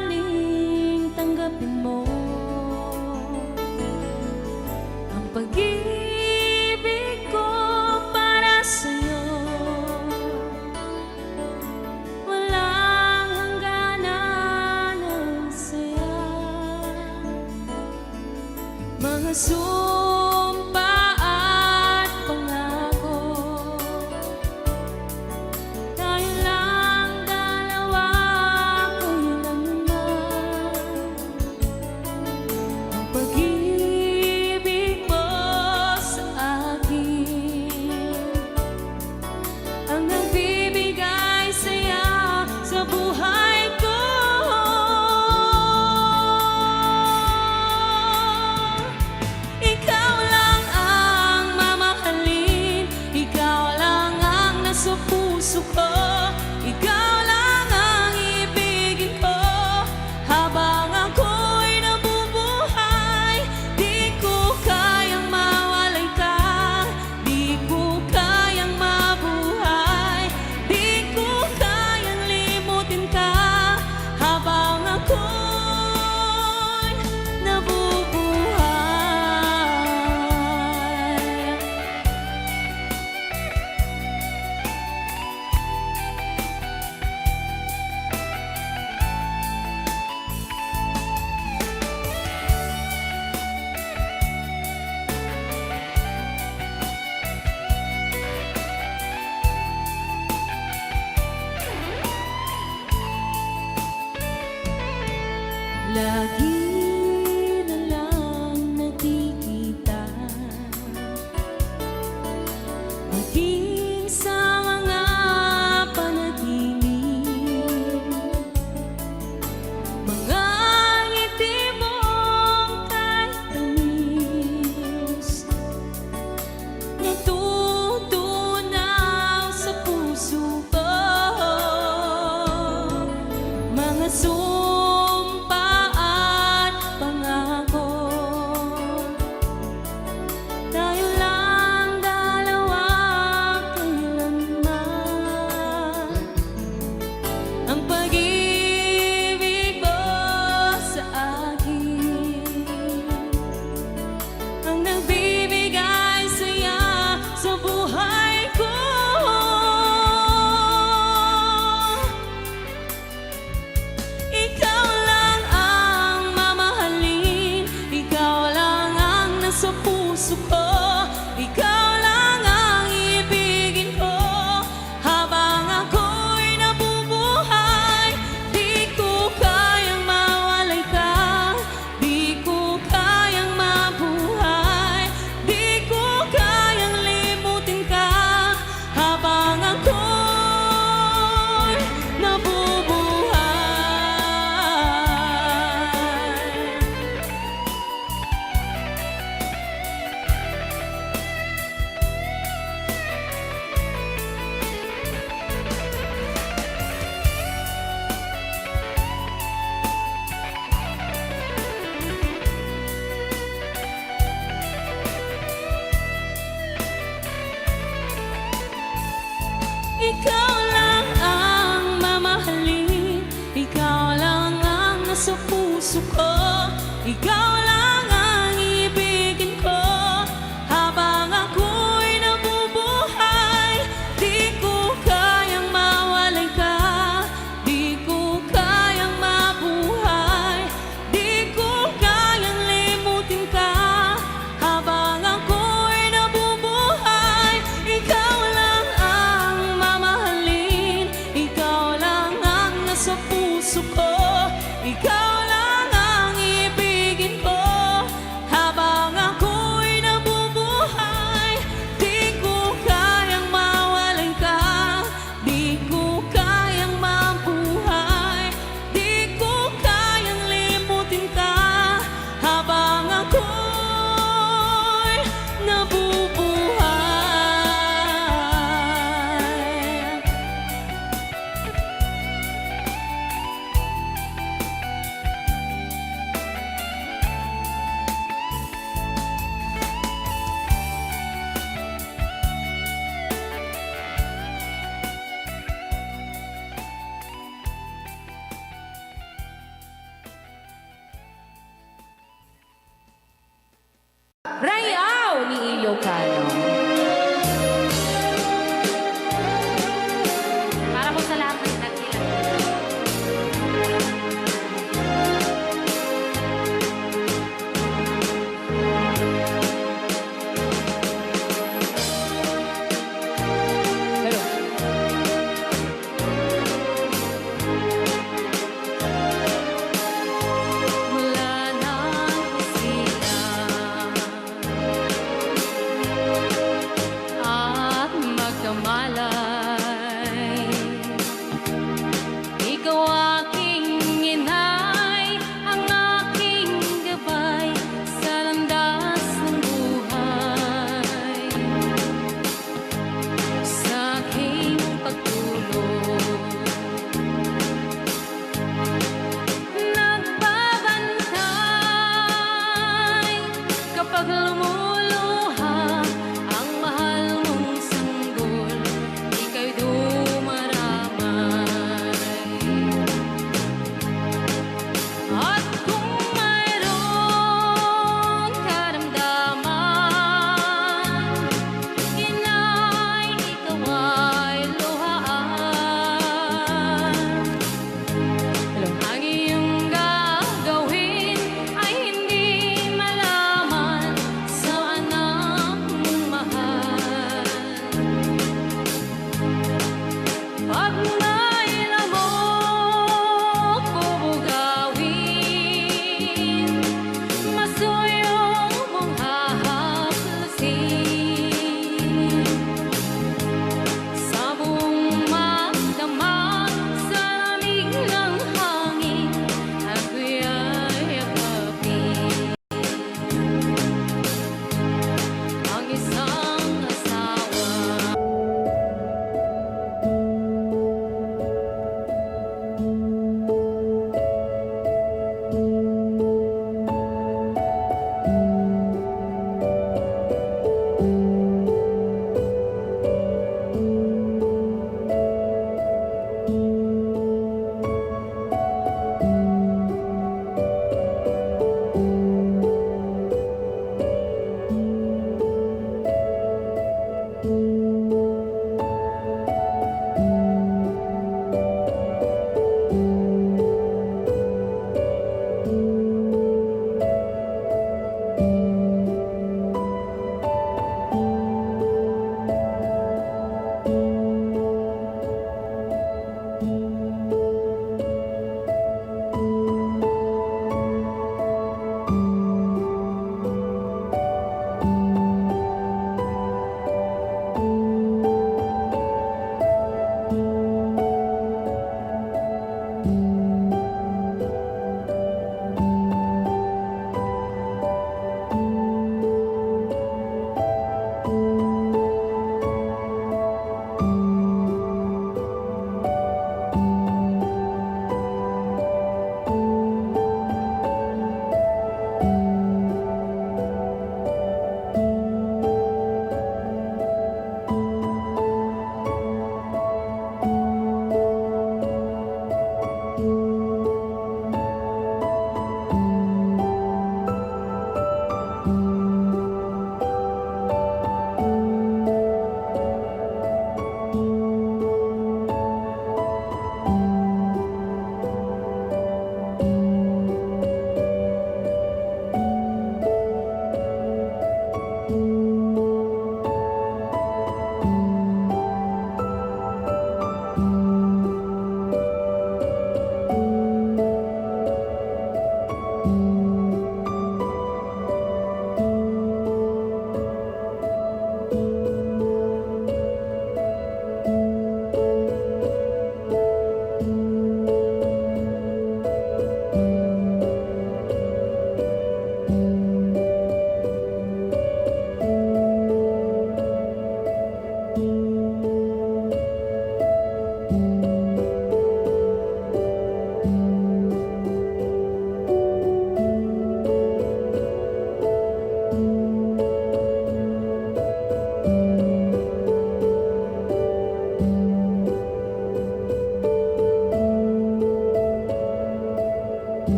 tanggapin mo ang pag-ibig ko para sa'yo. Walang hangganan ng saya, mga sumpa at pangako. Tayo lang dalawa, kailan naman ang pag-ibig mo sa akin ang nagbibigay saya sa buhay ko. Lagi na lang nakikita, maging sa mga panaginip, mga ngiti mong kahit tamis, natutunaw sa puso ko. Mga sumpa at pangako, tayo lang dalawa kailanman. Ang pag-ibig mo sa akin ang nagbibigay saya sa buhay ko. Ikaw lang ang mamahalin, ikaw lang ang nasa puso ko, ikaw lang ang ibigin ko habang ako'y nabubuhay. Di ko kayang mawalay ka, di ko kayang mabuhay, di ko kayang limutin ka habang ako'y nabubuhay. Ikaw lang ang mamahalin, ikaw lang ang nasa puso ko, ikaw lang ang ibigin ko habang ako'y nabubuhay. Di ko kayang mawalay ka, di ko kayang mabuhay, di ko kayang limutin ka habang ako'y nabubuhay. Ikaw lang ang mamahalin, ikaw lang ang nasa puso ko, ikaw lang ang ibigin ko habang ako'y nabubuhay. Di ko kayang mawalay ka, di ko kayang mabuhay, di ko kayang limutin ka habang ako'y nabubuhay. Rayaw ni Ilocano. Para po sa lahat ng nagkilang. Hello. Wala nang sila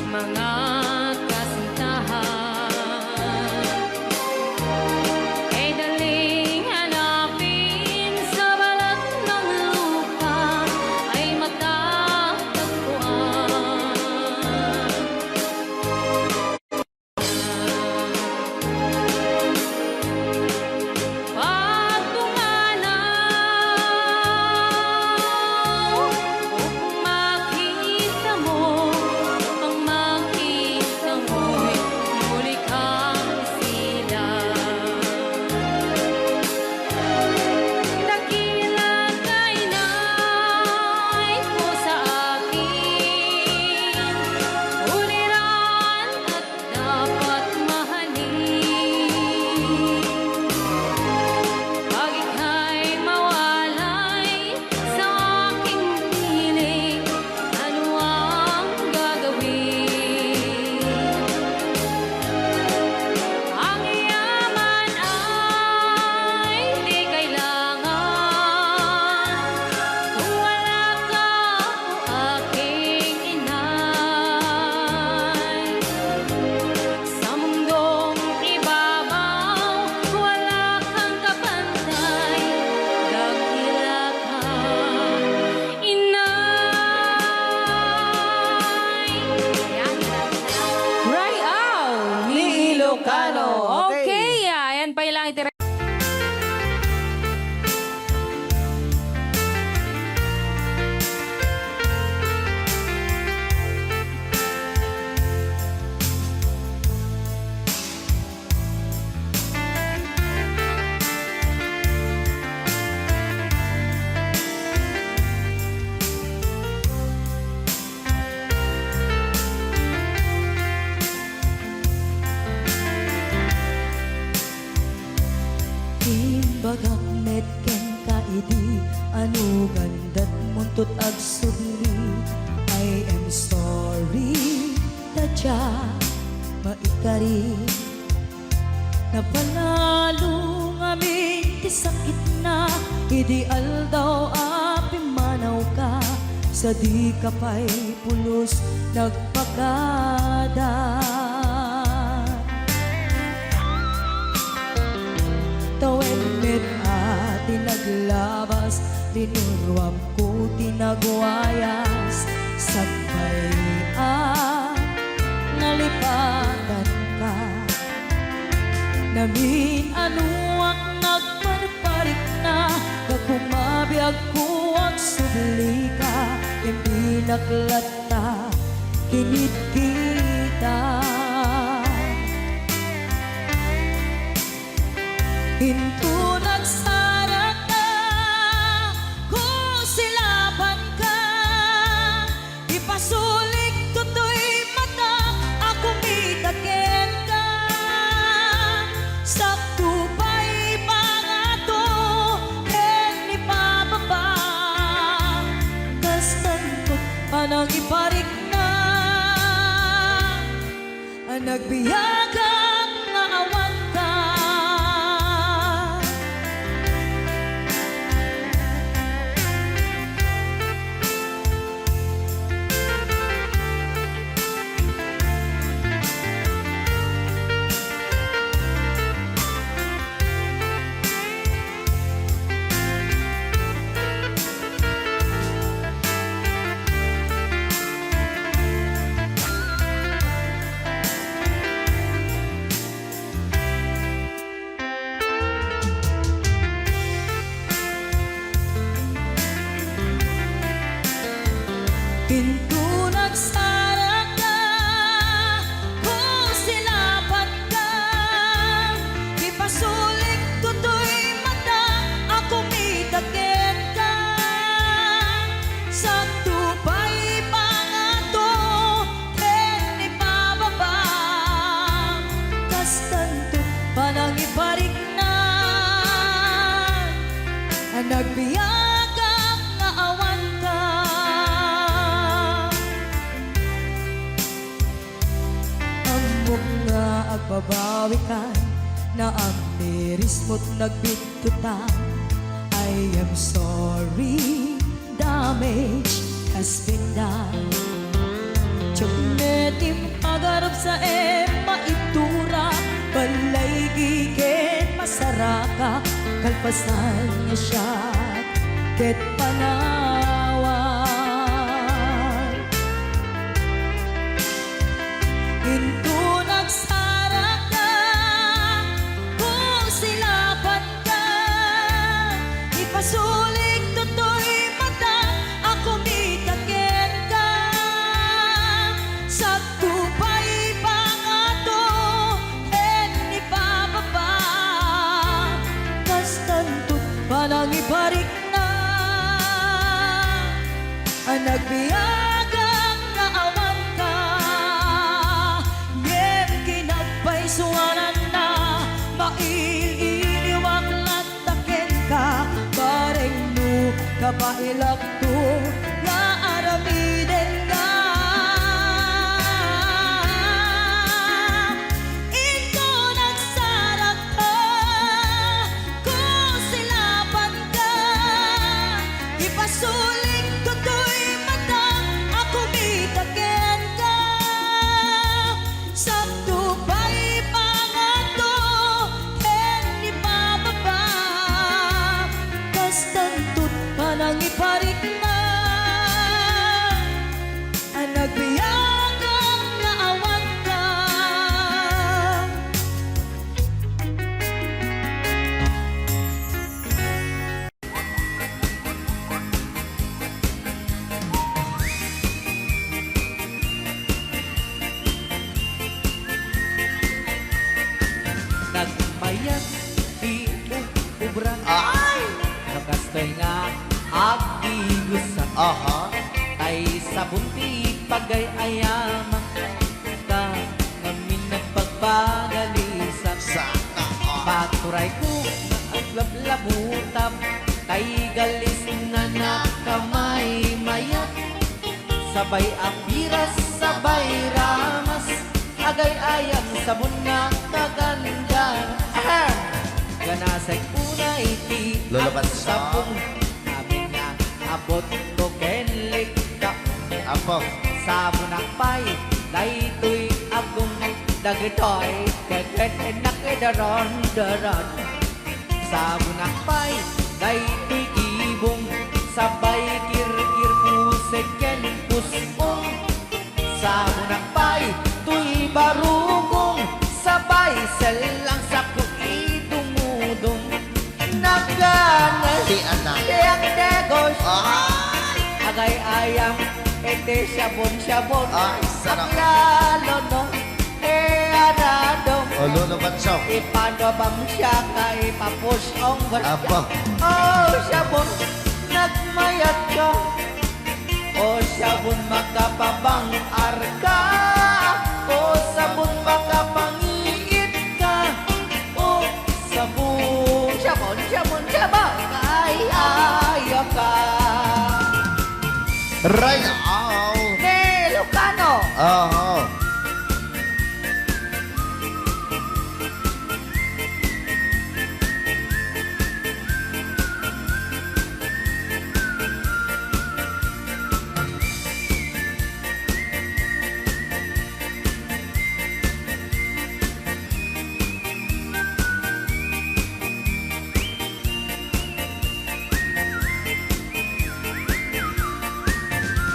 Mga kasintahan ay daling hanapin sa balat ng lupa ay matatagpuan. Pag pumanaw upang makita mo ang makita mo'y muli kang silang. Nakilagay na'y ko sa akin, uliran at dapat mahalin. Pag ika'y mawalay sa aking piling, ano ang gagawin? Ang yaman ay di kailangan kung wala ka o aking inay. Sa mundong ibabaw, wala kang kapantay, dakila ka, inay. Ray Au ni Ilocano. Okay, ayan pa ilang itira. Timbagak metken kaidi anu gandat muntut ag subli. I am sorry tadya maikari napanalo ngamin ti sakit na ideal daw api manaw ka sa di kapay pulos nagpakada. Tawid mit ati naglabas, tinuruam ko tinagwayas. Sagbayan, nalipatan ka. Namin anuak nagparparik na, pagkumabiyag ko ang subli ka. Hindi naklata, kinit kita. Hinto nagsarat na kung silaban ka. Ipasulik tutoy mata ako mitakin ka. Sakto pa'y pangato en ipababa. Kastan ko't panang iparik na. Ang nagbiyagang nga awan ka. magbabawi ka na ang liris mo't nagbigtutan. I am sorry, damage has been done. Tiyognetim agarap sa maitura, balay gigen masaraka, kalpasan niya siya, ket panawan. Into nagsarak ka, kung silapan ka, ipasulik toto'y mata, ako mitaken ka. Sa tupay pangato, en ipababa, kastanto panang ibarik na, ang nagbiyagang naawan ka. Yem kinagpaisuanan na, maililiwag lataken ka, bareng no kapailak to, nga aramiden ka. Ito nagsarak ka, kung silapan ka, ipasuling toto'y mata, ako mitaken ka. Sa tupay pangato, en ipababa, kastantot panang iparik na, ang nagbiyagang naawan ka. Nagmayat di ubran ay nakastoy nga agigusan Aha. ay sabunti pagay ayam ka ngamin nagpagbagalisan Sana all. paturay ko at lablabutab kay galis na nakamay mayat sabay apiras sabay ramas agay ayam sabon nga kaganda ganasay unay ti Lulaban at siya. sabong amin nga abot ko kenlik ka Apo. sabon akpay daytoy agong dagitoy keket nakidaron daron sabon akpay daytoy gibong sabay kirkir puseken pusong sabon akpay tuy barugong sabay selang saku idumudong naganas Di anak. yang degos Ay. agay ayam ete sabon-sabon Ay, sarap. lalo no anado O, luluban siya. ipadabang siya ka ipapusong Apo. oh sabon nagmayat ka oh sabon makapabang arka oh sabon makapangiit ka oh sabon sabon sabon sabon ay ayaw ka Right now. ne Lucano Oo.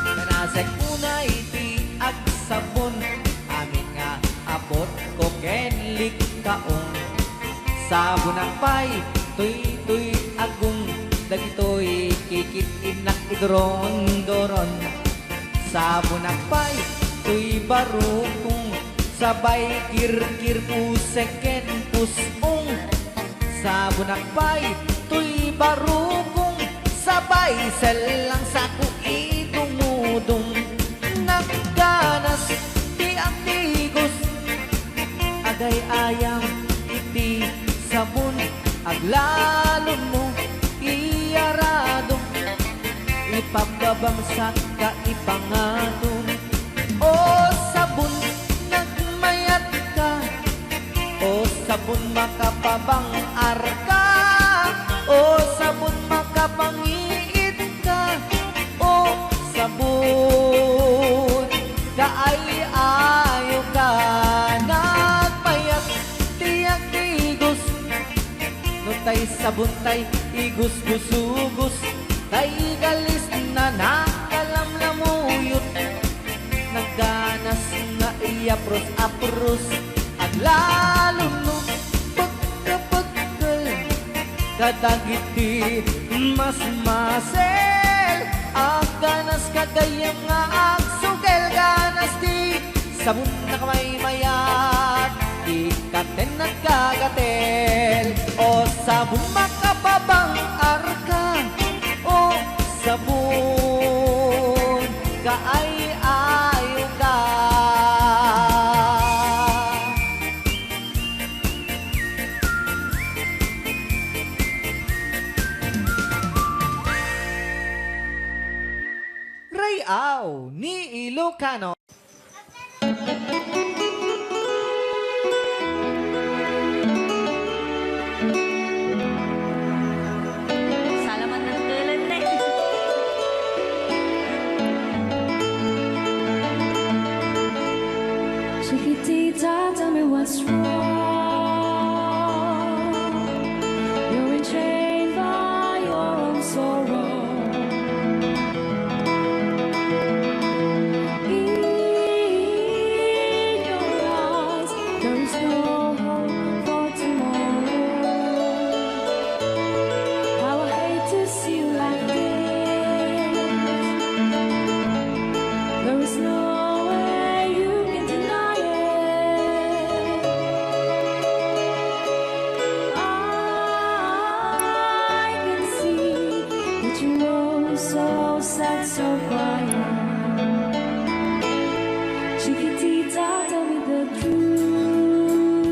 Kanasek unay ti ag sabon amin nga abot ko kenlik kaong sabon ang pay tuy agong dagitoy kikit inak idron-doron sabon ang pay tuy barukong sabay kirkir puseken pusong sabon ang pay tuy barukong sabay selang saku idumudong nagganas ti ang tigos agay ayam iti sabon aglalo mo iyarado ipababamsak ka ipangatong o sabon nagmayat ka sabon makapabang arka, o sabon makapangiit ka, o sabon kaay ayo ka nagpayak tiyak igos no tay sabon tay igos gusugos tay galis na nakalamlamuyot nagganas nga iapros-apros at lalo no pagkapagkal kadagiti mas masel ang ganas kagayam nga agsugel ganas di sabon na kamay mayat ikaten at kagatel o sabon makapabang arka o sabon kaay ayo ka. Rayaw ni Ilocano. Salamat ng tulan na Chiquitita, tell me what's wrong. You're enchained by your own sorrow. In your eyes, there is no hope for tomorrow. How I hate to see you like this. There is no way you can deny it. I can see that you're so sad, so quiet. Chiquitita, tell me the truth.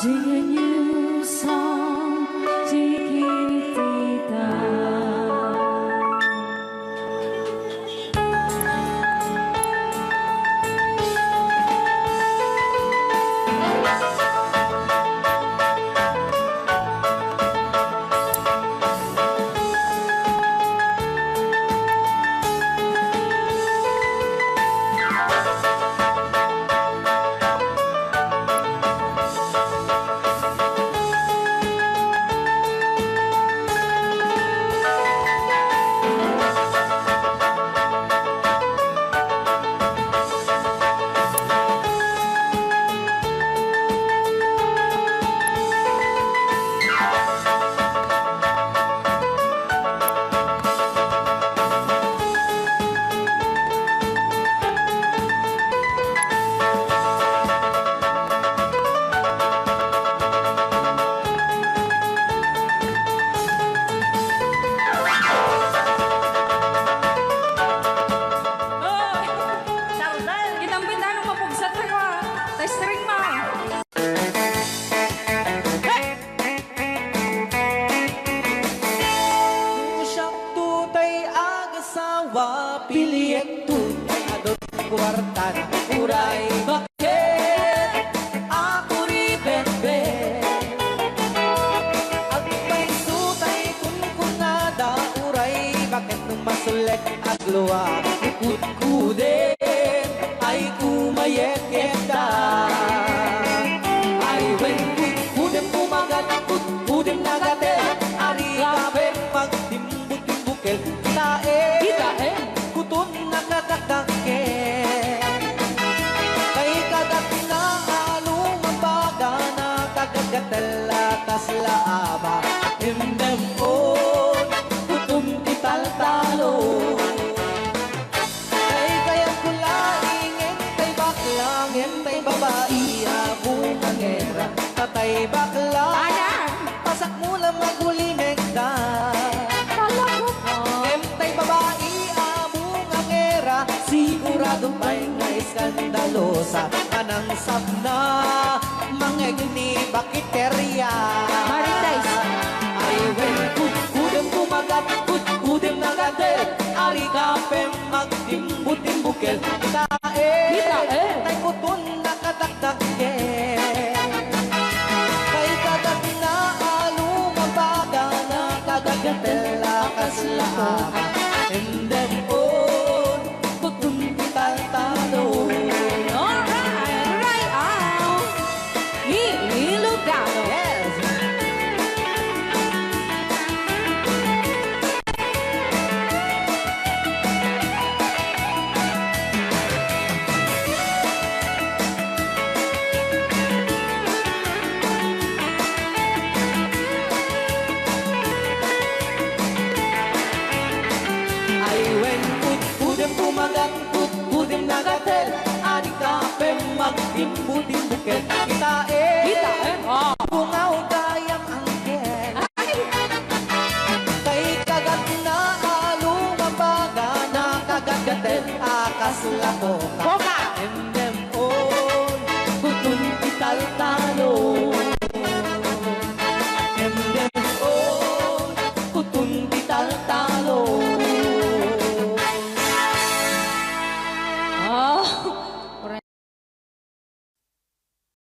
Sing a new song, chiquitita. Kinambindan ng mapugsat rin mo. Testring mo. Siyang tutay agasawa, piliyek tutay adot kwarta na uray. Bakit ako ribebe? At may tutay kung kunada uray. Bakit nung masulit at luwa, kukudin ay kumayek-yekta. Ay when kudin pumagat, kudin nagate, ari kape magtimbuk-timbukel. Kitae, kutun nakatakake. Kay kagat na along mabaga na kagagatela kaslaaba. Indemon, kutum ital-talo. Ngentay babae, abong angera. Tatay bakla, pasak mo lang magulimekta. Ngentay babae, abong angera. Sigurado pa'y nga iskandalosa. Anang sabna, mangegni bakiterya. Marites. Ay, when kudem kumagat, kudem nagatel. Ari kapem magtimbutimbukel. Kitae, tay kutun nakatakdake. Kay kagat na alumabaga na kagagatela kaslaaba. And then on, kutun ital-talo. Alright, right out. Ilugano. Yes. Ay when kudem pumagat, kudem nagatel. Adik kape magtimbu-timbukel. Kitae, bungaw kayang angken. Kay kagat na alumabaga na kagagatel akas la boka. And then